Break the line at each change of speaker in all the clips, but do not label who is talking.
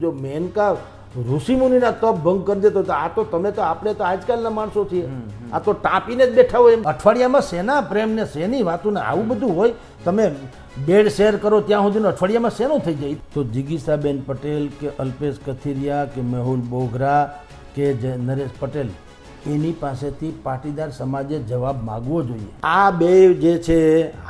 જો મેનકા ઋષિમુનિના તપ ભંગ કરી દેતો તો આ તો તમે તો આપણે તો આજકાલના માણસો છીએ, આ તો ટાંપીને જ બેઠા હોય. અઠવાડિયામાં શેના પ્રેમ ને શેની વાતું ને આવું બધું હોય. તમે બેડ શેર કરો ત્યાં સુધીનો અઠવાડિયામાં શેનો થઈ જાય. તો જિગીશાબેન પટેલ કે અલ્પેશ કથિરિયા કે મેહુલ બોગરા કે નરેશ પટેલ એની પાસેથી પાટીદાર સમાજે જવાબ માગવો જોઈએ. આ બે જે છે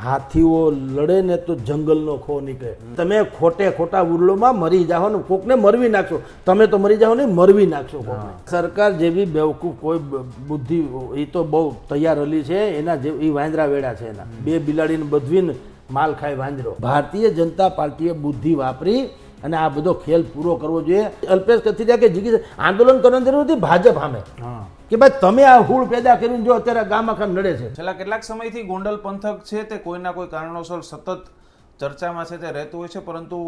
હાથીઓ લડે ને તો જંગલનો ખો નીકળે. તમે ખોટે ખોટા ઉરલોમાં મરી જાઓ ને કોકને મરવી નાખશો. તમે તો મરી જાઓ ને મરવી નાખશો કોકને. સરકાર જેવી બેવકૂફ કોઈ બુદ્ધિ એ તો બહુ તૈયાર હલી છે. એના જે એ વાંદરા વેડા છે એના બે બિલાડીને બધવીને માલ ખાય વાંદરો. ભારતીય જનતા પાર્ટીએ બુદ્ધિ વાપરી અને આ બધો ખેલ પૂરો કરવો જોઈએ. અલ્પેશ કથિરિયા કે જિગીશ આંદોલન કરવાની જરૂર નથી ભાજપ સામે કે ભાઈ તમે આ હૂળ પેદા કરીને જો અત્યારે ગામ આખા નડે છે.
છેલ્લા કેટલાક સમયથી ગોંડલ પંથક છે તે કોઈના કોઈ કારણોસર સતત ચર્ચામાં છે તે રહેતું હોય છે, પરંતુ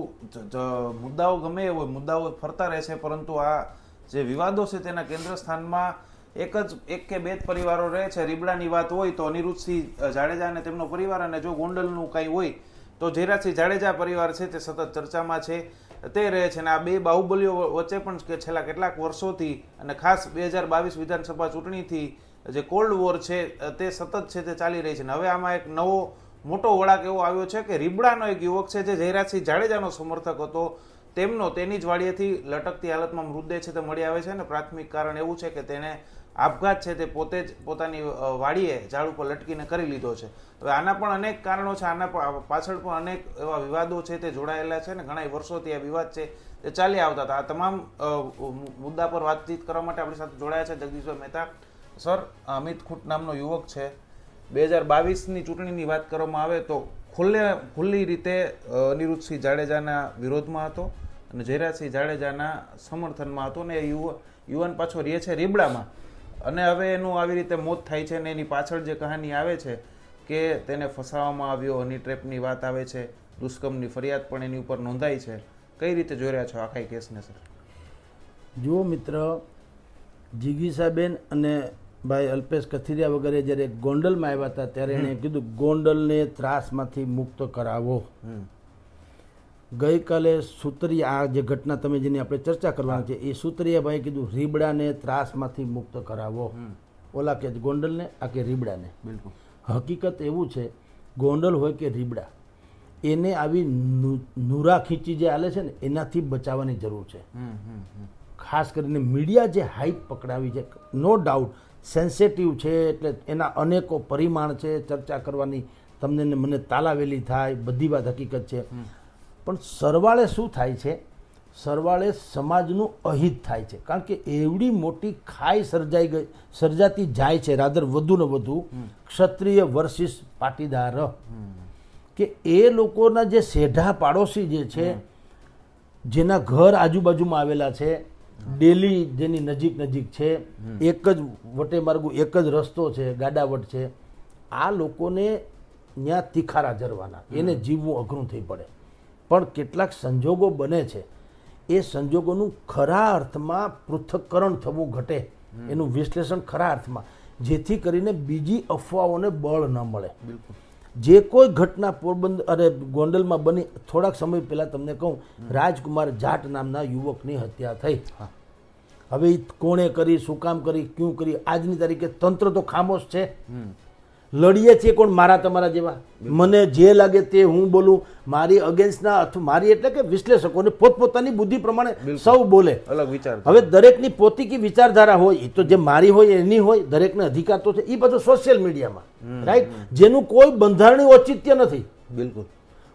મુદ્દાઓ ગમે એ હોય મુદ્દાઓ ફરતા રહે છે, પરંતુ આ જે વિવાદો છે તેના કેન્દ્ર સ્થાનમાં એક કે બે જ પરિવારો રહે છે. રીબડાની વાત હોય તો અનિરુદ્ધસિંહ જાડેજા અને તેમનો પરિવાર, અને જો ગોંડલનું કંઈ હોય તો જયરાજસિંહ જાડેજા પરિવાર છે તે સતત ચર્ચામાં છે તે રહે છે. અને આ બે બાહુબલીઓ વચ્ચે પણ કે છેલ્લા કેટલાક વર્ષોથી અને ખાસ 2022 વિધાનસભા ચૂંટણીથી જે કોલ્ડ વોર છે તે સતત છે તે ચાલી રહી છે. અને હવે આમાં એક નવો મોટો વળાંક એવો આવ્યો છે કે રીબડાનો એક યુવક છે જે જયરાજસિંહ જાડેજાનો સમર્થક હતો, તેમનો તેની જ વાડીએથી લટકતી હાલતમાં મૃતદેહ છે તે મળી આવે છે. અને પ્રાથમિક કારણ એવું છે કે તેને આપઘાત છે તે પોતે જ પોતાની વાડીએ ઝાડ ઉપર લટકીને કરી લીધો છે. હવે આના પણ અનેક કારણો છે, આના પાછળ પણ અનેક એવા વિવાદો છે તે જોડાયેલા છે ને ઘણા વર્ષોથી આ વિવાદ છે તે ચાલી આવતા હતા. આ તમામ મુદ્દા પર વાતચીત કરવા માટે આપણી સાથે જોડાયા છે જગદીશભાઈ મહેતા. સર, અમિત ખૂંટ નામનો યુવક છે, 2022ની ચૂંટણીની વાત કરવામાં આવે તો ખુલ્લી રીતે અનિરુદ્ધસિંહ જાડેજાના વિરોધમાં હતો અને જયરાજસિંહ જાડેજાના સમર્થનમાં હતો. ને એ યુવાન પાછો રહે છે રીબડામાં, અને હવે એનું આવી રીતે મોત થાય છે. ને એની પાછળ જે કહાની આવે છે કે તેને ફસાવવામાં આવ્યો, હની ટ્રેપની વાત આવે છે, દુષ્કર્મની ફરિયાદ પણ એની ઉપર નોંધાઈ છે. કઈ રીતે જોઈ રહ્યા છો આખા કેસને સર?
જો મિત્ર, જિગીશાબેન અને ભાઈ અલ્પેશ કથિરિયા વગેરે જ્યારે ગોંડલમાં આવ્યા હતા ત્યારે એણે કીધું ગોંડલને ત્રાસમાંથી મુક્ત કરાવો. ગઈકાલે સુતરિયા, આ જે ઘટના તમે જેની આપણે ચર્ચા કરવાની છે એ સુતરિયાભાઈ કીધું રીબડાને ત્રાસમાંથી મુક્ત કરાવો. ઓલા કે ગોંડલને, આ કે રીબડાને. બિલકુલ હકીકત એવું છે, ગોંડલ હોય કે રીબડા, એને આવી નુરા ખીચી જે હાલે છે ને એનાથી બચાવવાની જરૂર છે. ખાસ કરીને મીડિયા જે હાઈપ પકડાવી છે, નો ડાઉટ સેન્સિટિવ છે, એટલે એના અનેકો પરિમાણ છે, ચર્ચા કરવાની તમને ને મને તાલાવેલી થાય, બધી વાત હકીકત છે. પણ સરવાળે શું થાય છે, સરવાળે સમાજનું અહિત થાય છે. કારણ કે એવડી મોટી ખાઈ સર્જાતી જાય છે, રાદર વધુ ને વધુ ક્ષત્રિય વર્સિસ પાટીદાર, કે એ લોકોના જે સેઢા પાડોશી જે છે, જેના ઘર આજુબાજુમાં આવેલા છે, ડેલી જેની નજીક છે, એક જ વટે માર્ગું એક જ રસ્તો છે, ગાડાવટ છે, આ લોકોને ત્યાં તીખારા જરવાના, એને જીવવું અઘરું થઈ પડે. પણ કેટલાક સંજોગો બને છે, એ સંજોગોનું ખરા અર્થમાં પૃથ્થકરણ થવું ઘટે, એનું વિશ્લેષણ ખરા અર્થમાં, જેથી કરીને બીજી અફવાઓને બળ ન મળે. જે કોઈ ઘટના પોરબંદર અરે ગોંડલમાં બની, થોડાક સમય પહેલાં તમને કહું, રાજકુમાર જાટ નામના યુવકની હત્યા થઈ. હવે એ કોણે કરી, શું કામ કરી, ક્યું કરી, આજની તારીખે તંત્ર તો ખામોશ છે. લડીએ છીએ કોણ? મારા તમારા જેવા. મને જે લાગે તે હું બોલું, મારી અગેન્સ્ટના અથવા મારી એટલે કે વિશ્લેષકોને પોતપોતાની બુદ્ધિ પ્રમાણે સૌ બોલે.
અલગ વિચાર.
હવે દરેકની પોતીકી વિચારધારા હોય, એ તો જે મારી હોય એની હોય, દરેકને અધિકાર તો છે. એ બધું સોશિયલ મીડિયામાં, રાઈટ, જેનું કોઈ બંધારણીય ઔચિત્ય નથી. બિલકુલ.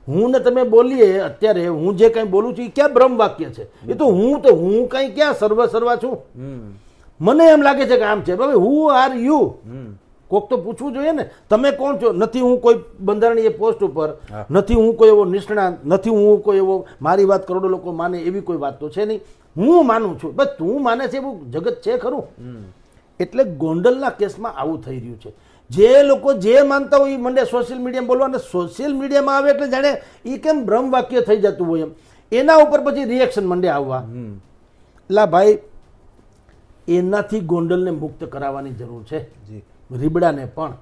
હું ને તમે બોલીએ અત્યારે, હું જે કંઈ બોલું છું એ ક્યાં બ્રહ્મ વાક્ય છે? એ તો હું કંઈ ક્યાં સર્વા છું? મને એમ લાગે છે કે આમ છે. હવે હુ આર યુ? કોક તો પૂછવું જોઈએ ને, તમે કોણ છો? નથી હું કોઈ બંધારણીય પોસ્ટ ઉપર, નથી હું કોઈ એવો નિષ્ણાંત, નથી હું કોઈ એવો મારી વાત કરોડો લોકો માને એવી કોઈ વાત તો છે નહીં. હું માનું છું, બસ તું માને છે એવું જગત છે ખરું? એટલે ગોંડલના કેસમાં આવું થઈ રહ્યું છે. જે લોકો જે માનતા હોય એ મંડે સોશિયલ મીડિયામાં બોલવા, અને સોશિયલ મીડિયામાં આવે એટલે જાણે એ કેમ બ્રહ્મ વાક્ય થઈ જતું હોય એમ, એના ઉપર પછી રિએક્શન મંડે આવવા. એટલે ભાઈ, એનાથી ગોંડલને મુક્ત કરાવવાની જરૂર છે, રીબડાને પણ.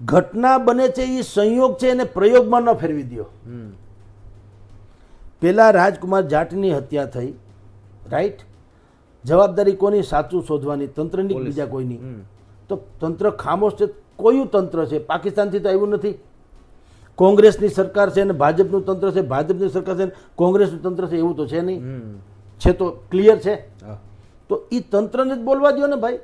ઘટના બને છે એ સંયોગ છે, એને પ્રયોગમાં ન ફેરવી દો. પેલા રાજકુમાર જાટની હત્યા થઈ, રાઈટ? જવાબદારી કોની? સાચું શોધવાની, તંત્રની કે બીજા કોઈની? તો તંત્ર ખામોશ છે. કયું તંત્ર છે? પાકિસ્તાનથી તો આવ્યું નથી. કોંગ્રેસની સરકાર છે અને ભાજપનું તંત્ર છે, ભાજપની સરકાર છે કોંગ્રેસનું તંત્ર છે, એવું તો છે નહીં. છે તો ક્લિયર છે. તો એ તંત્રને જ બોલવા દો ને ભાઈ.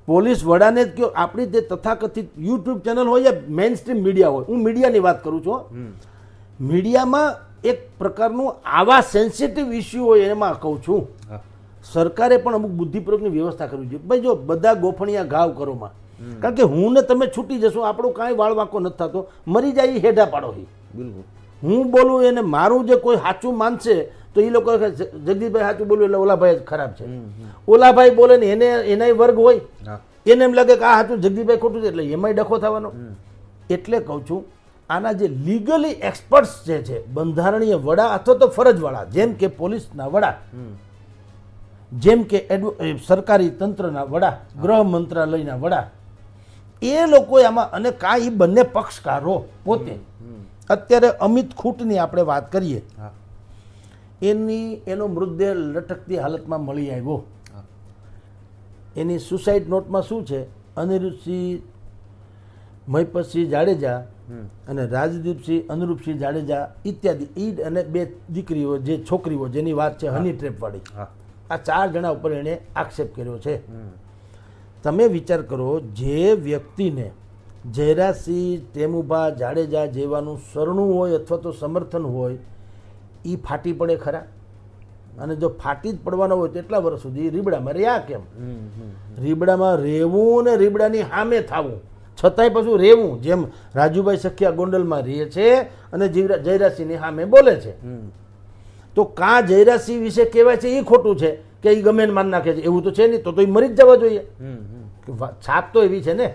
પોલીસ વડાને જ કહો. આપણી જે તથાકથિત યુટ્યુબ ચેનલ હોય યા મેઇન સ્ટ્રીમ મીડિયા હોય, હું મીડિયાની વાત કરું છું. મીડિયામાં એક પ્રકારનું આવા સેન્સિટિવ ઇસ્યુ હોય એમાં કહું છું, સરકારે પણ અમુક બુદ્ધિપૂર્વકની વ્યવસ્થા કરવી જોઈએ. ભાઈ જો બધા ગોફણિયા ઘાવ કરોમાં, કારણ કે હું ને તમે છૂટી જશું, આપણું કાંઈ વાળવાકો નથી થતો, મરી જાય એ હેઠા પાડો. બિલકુલ હું બોલું એને મારું જે કોઈ સાચું માનશે તો એ લોકો જગદીશભાઈ સાચું બોલ્યું એટલે ઓલાભાઈ જ ખરાબ છે. ઓલાભાઈ બોલે ને એને એનાય વર્ગ હોય, એને એમ લાગે કે આ સાચું જગદીશભાઈ ખોટું છે એટલે એમાંય ડખો થવાનો. એટલે કહું છું આના જે લીગલી એક્સપર્ટ્સ જે છે, બંધારણીય વડા અથવા તો ફરજવાળા, જેમ કે પોલીસના વડા, જેમ કે સરકારી તંત્રના વડા, ગૃહ મંત્રાલયના વડા, એ લોકો આમાં, અને કાંઈ બંને પક્ષકારો પોતે. અત્યારે અમિત ખૂંટની આપણે વાત કરીએ, એનો મૃતદેહ લટકતી હાલતમાં મળી આવ્યો. એની સુસાઇડ નોટમાં શું છે? અનિરુદ્ધસિંહ મહિપતસિંહ જાડેજા અને રાજદીપસિંહ અનુરૂપસિંહ જાડેજા ઇત્યાદિ, ઈદ અને 2 દીકરીઓ, જે છોકરીઓ જેની વાત છે હની ટ્રેપ વાળી, આ 4 જણા ઉપર એણે આક્ષેપ કર્યો છે. તમે વિચાર કરો, જે વ્યક્તિને જયરાજસિંહ ટેમુભા જાડેજા જેવાનું સરણું હોય અથવા તો સમર્થન હોય, એ ફાટી પડે ખરા? અને જો ફાટી જ પડવાનો હોય તો એટલા વર્ષ સુધી રીબડામાં રહ્યા કેમ? રીબડામાં રહેવું ને રીબડાની સામે થવું, છતાંય પાછું રહેવું. જેમ રાજુભાઈ સખિયા ગોંડલમાં રહે છે અને જયરાજસિંહની સામે બોલે છે, તો કાં જયરાજસિંહ વિશે કહેવાય છે એ ખોટું છે કે એ ગમે એને માન નાખે છે? એવું તો છે નહીં. તો એ મરી જ જવા જોઈએ. છાપ તો એવી છે ને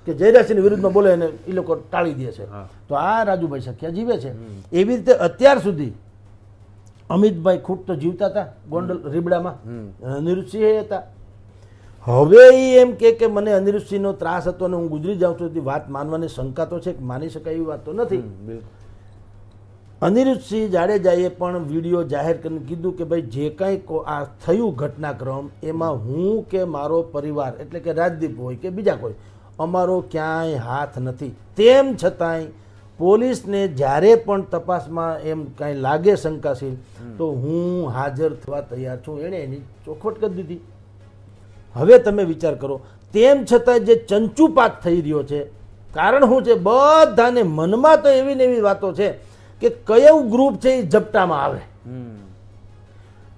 કે જયરાજસિંહની વિરુદ્ધમાં બોલે અને એ લોકો ટાળી દે છે. તો આ રાજુભાઈ સખિયા જીવે છે. એવી રીતે અત્યાર સુધી અમિતભાઈ ખૂટ તો જીવતા હતા ગોંડલ રીબડામાં, અનિરુદ્ધસિંહ હતા. હવે એ એમ કે મને અનિરુદ્ધસિંહનો ત્રાસ હતો અને હું ગુજરી જાઉં છું, વાત માનવાની શંકા તો છે, માની શકાય એવી વાત તો નથી. અનિરુદ્ધસિંહ જાડેજાએ પણ વિડીયો જાહેર કરીને કીધું કે ભાઈ જે કાંઈ આ થયું ઘટનાક્રમ, એમાં હું કે મારો પરિવાર એટલે કે રાજદીપ હોય કે બીજા કોઈ, અમારો ક્યાંય હાથ નથી. તેમ છતાંય પોલીસને જ્યારે પણ તપાસમાં એમ કાંઈ લાગે શંકાશીલ તો હું હાજર થવા તૈયાર છું, એણે એની ચોખવટ કરી દીધી. હવે તમે વિચાર કરો, તેમ છતાં જે ચંચુપાત થઈ રહ્યો છે, કારણ શું છે? બધાને મનમાં તો એવી ને એવી વાતો છે કે કયું ગ્રુપ છે એ ઝપટામાં આવે.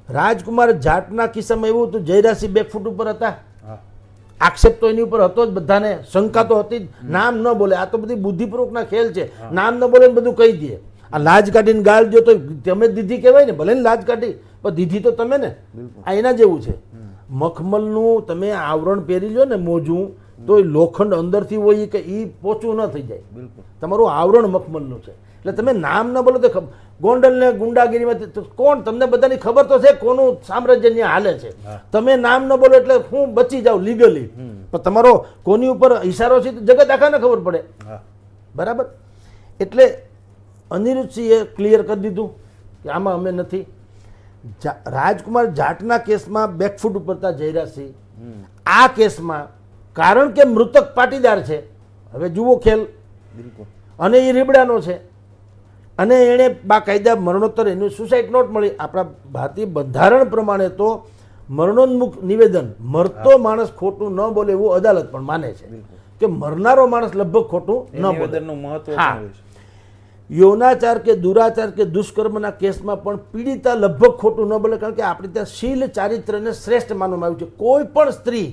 રાજકુમાર જાટના કિસ્સામાં એવું હતું, જયરાજસિંહ બેકફૂટ ઉપર હતા, આક્ષેપ તો એની ઉપર હતો જ, બધાને શંકા તો હતી જ. નામ ન બોલે, આ તો બધી બુદ્ધિપૂર્વકના ખેલ છે. નામ ન બોલે ને બધું કહી દે. આ લાજ કાઢીને ગાળ દો તો તમે દીધી કહેવાય ને, ભલે ને લાજ કાઢી પણ દીધી તો તમે ને. આ એના જેવું છે. મખમલનું તમે આવરણ પહેરી લો ને મોજું, તો લોખંડ અંદરથી હોય કે એ પોચું ન થઈ જાય. તમારું આવરણ મખમલનું છે. એટલે તમે નામ ન બોલો તો ગોંડલને ગુંડાગીરીમાં કોણ, તમને બધાની ખબર તો છે કોનું સામ્રાજ્ય ત્યાં હાલે છે. તમે નામ ન બોલો એટલે હું બચી જાઉં લીગલી, પણ તમારો કોની ઉપર ઇશારો છે જગત આખાને ખબર પડે. બરાબર? એટલે અનિરુદ્ધસિંહે ક્લિયર કરી દીધું કે આમાં અમે નથી. રાજકુમાર જાટના કેસમાં બેકફૂટ ઉપર હતા જયરાજસિંહ. આ કેસમાં કારણ કે મૃતક પાટીદાર છે, હવે જુઓ ખેલ, અને એ રીબડાનો છે, અને એણે બાકાયદા મરણોત્તર એનું સુસાઇડ નોટ મળી. આપણા ભારતીય બંધારણ પ્રમાણે તો મરણોન્મુખ નિવેદન, મરતો માણસ ખોટું ન બોલે એવું અદાલત પણ માને છે કે મરનારો માણસ લગભગ ખોટું ન બોલે. યૌનાચાર કે દુરાચાર કે દુષ્કર્મના કેસમાં પણ પીડિતા લગભગ ખોટું ન બોલે, કારણ કે આપણે ત્યાં શીલ ચારિત્રને શ્રેષ્ઠ માનવામાં આવ્યું છે. કોઈ પણ સ્ત્રી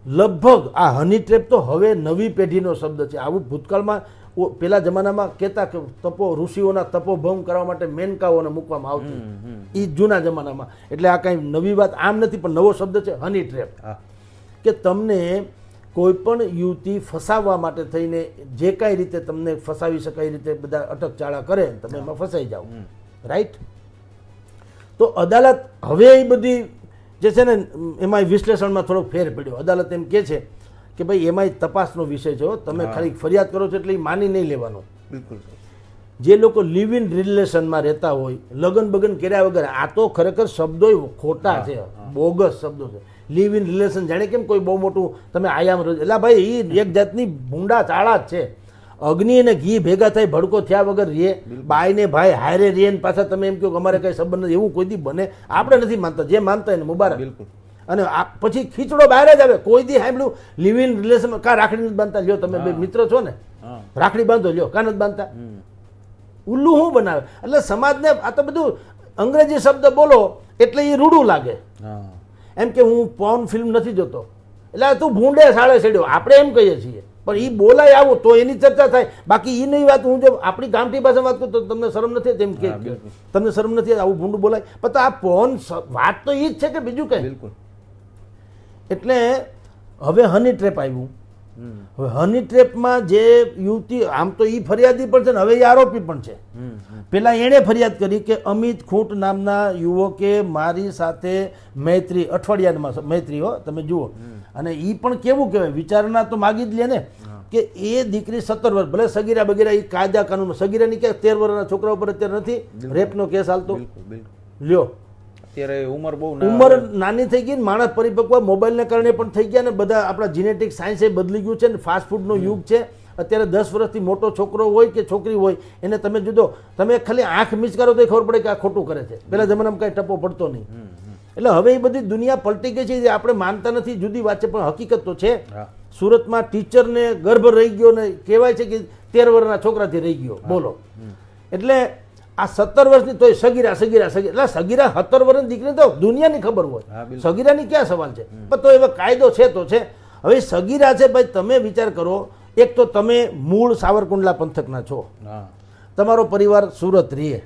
લગભગ, આ હની ટ્રેપ તો હવે નવી પેઢીનો શબ્દ છે, આવું ભૂતકાળમાં પેલા જમાનામાં કહેતા કે ઋષિઓના તપોભંગ કરવા માટે મેનકાઓને મૂકવામાં આવતું, એ જૂના જમાનામાં. એટલે આ કાંઈ નવી વાત આમ નથી, પણ નવો શબ્દ છે હની ટ્રેપ. કે તમને કોઈ પણ યુવતી ફસાવવા માટે થઈને જે કાંઈ રીતે તમને ફસાવી શકાય એ રીતે બધા અટકચાળા કરે, તમે એમાં ફસાઈ જાઓ. રાઈટ? તો અદાલત હવે એ બધી જે છે ને એમાં વિશ્લેષણમાં થોડોક ફેર પડ્યો. અદાલત એમ કહે છે કે ભાઈ એમાંય તપાસનો વિષય છે, તમે ખાલી ફરિયાદ કરો છો એટલે એ માની નહીં લેવાનો. બિલકુલ. જે લોકો લિવ ઇન રિલેશનમાં રહેતા હોય, લગ્ન બગન કર્યા વગર, આ તો ખરેખર શબ્દો ખોટા છે, બોગસ શબ્દો છે. લિવ ઇન રિલેશન જાણે કેમ કોઈ બહુ મોટું તમે આયામ એટલે ભાઈ એ એક જાતની ભૂંડા ચાળા જ છે. અગ્નિ અને ઘી ભેગા થઈ ભડકો થયા વગર રે, બાઈ ને ભાઈ હારે રે ને પાછા તમે એમ કહો કે અમારે કઈ સંબંધ નથી, એવું કોઈ દી બને? આપણે નથી માનતા, જે માનતા એને મુબારક. અને પછી ખીચડો બહાર જ આવે. કોઈ દી સાંભળ્યું લિવ ઇન રિલેશન કા રાખડી નથી બાંધતા? લ્યો તમે બે મિત્ર છો ને, રાખડી બાંધો, લ્યો કા નથી બાંધતા? ઉલ્લુ શું બનાવે? એટલે સમાજને આ તો બધું અંગ્રેજી શબ્દ બોલો એટલે એ રૂડું લાગે. એમ કે હું પોર્ન ફિલ્મ નથી જોતો એટલે તું ભૂંડે સાળે ચડ્યો, આપણે એમ કહીએ છીએ. પણ એ બોલાય આવું તો એની ચર્ચા થાય. બાકી એ નહીં વાત. હું જો આપણી ગામઠી ભાષા વાત કરું તો તમને શરમ નથી? તેમ કે તમને શરમ નથી આવું ભૂંડું બોલાય? પણ તો આ પોર્ન વાત તો એ જ છે કે બીજું કઈ? બિલકુલ. એટલે હવે હની ટ્રેપ આવ્યું. હવે હની ટ્રેપમાં જે યુવતી, આમ તો એ ફરિયાદી પણ છે ને હવે એ આરોપી પણ છે. પેલા એણે ફરિયાદ કરી કે અમિત ખૂંટ નામના યુવકે મારી સાથે મૈત્રી, અઠવાડિયામાં મૈત્રી, હો તમે જુઓ. અને એ પણ કેવું કહેવાય, વિચારણા તો માગી જ લે ને કે એ દીકરી 17 વર્ષ, ભલે સગીરા બગીરા એ કાયદા કાનૂન, સગીરાની ક્યાં 13 વર્ષના છોકરા ઉપર અત્યારે નથી રેપનો કેસ હાલતો? લ્યો,
અત્યારે
ઉંમર નાની થઈ ગઈ, માણસ પરિપક્વ મોબાઈલને કારણે પણ થઈ ગયા ને બધા આપણા જીનેટિક સાયન્સ એ બદલી ગયું છે ને ફાસ્ટ ફૂડનો યુગ છે. અત્યારે 10 વર્ષથી મોટો છોકરો હોય કે છોકરી હોય એને તમે જુદો, તમે ખાલી આંખ મિચ કરો તો ખબર પડે કે આ ખોટું કરે છે. પેલા જમાનામાં કઈ ટપો પડતો નહીં. એટલે હવે એ બધી દુનિયા પલટી ગઈ છે, જે આપણે માનતા નથી, જુદી વાત છે પણ હકીકત તો છે. સુરતમાં ટીચરને ગર્ભ રહી ગયો ને કહેવાય છે કે 13 વર્ષના છોકરાથી રહી ગયો, બોલો. એટલે આ 17 વર્ષની તોય સગીરા સગીરા સગીરા, એટલે સગીરા 17 વર્ષની દીકરી તો દુનિયાની ખબર હોય, સગીરાની ક્યાં સવાલ છે? પણ તો એવો કાયદો છે તો છે. હવે સગીરા છે ભાઈ, તમે વિચાર કરો, એક તો તમે મૂળ સાવરકુંડલા પંથકના છો, તમારો પરિવાર સુરત રહે,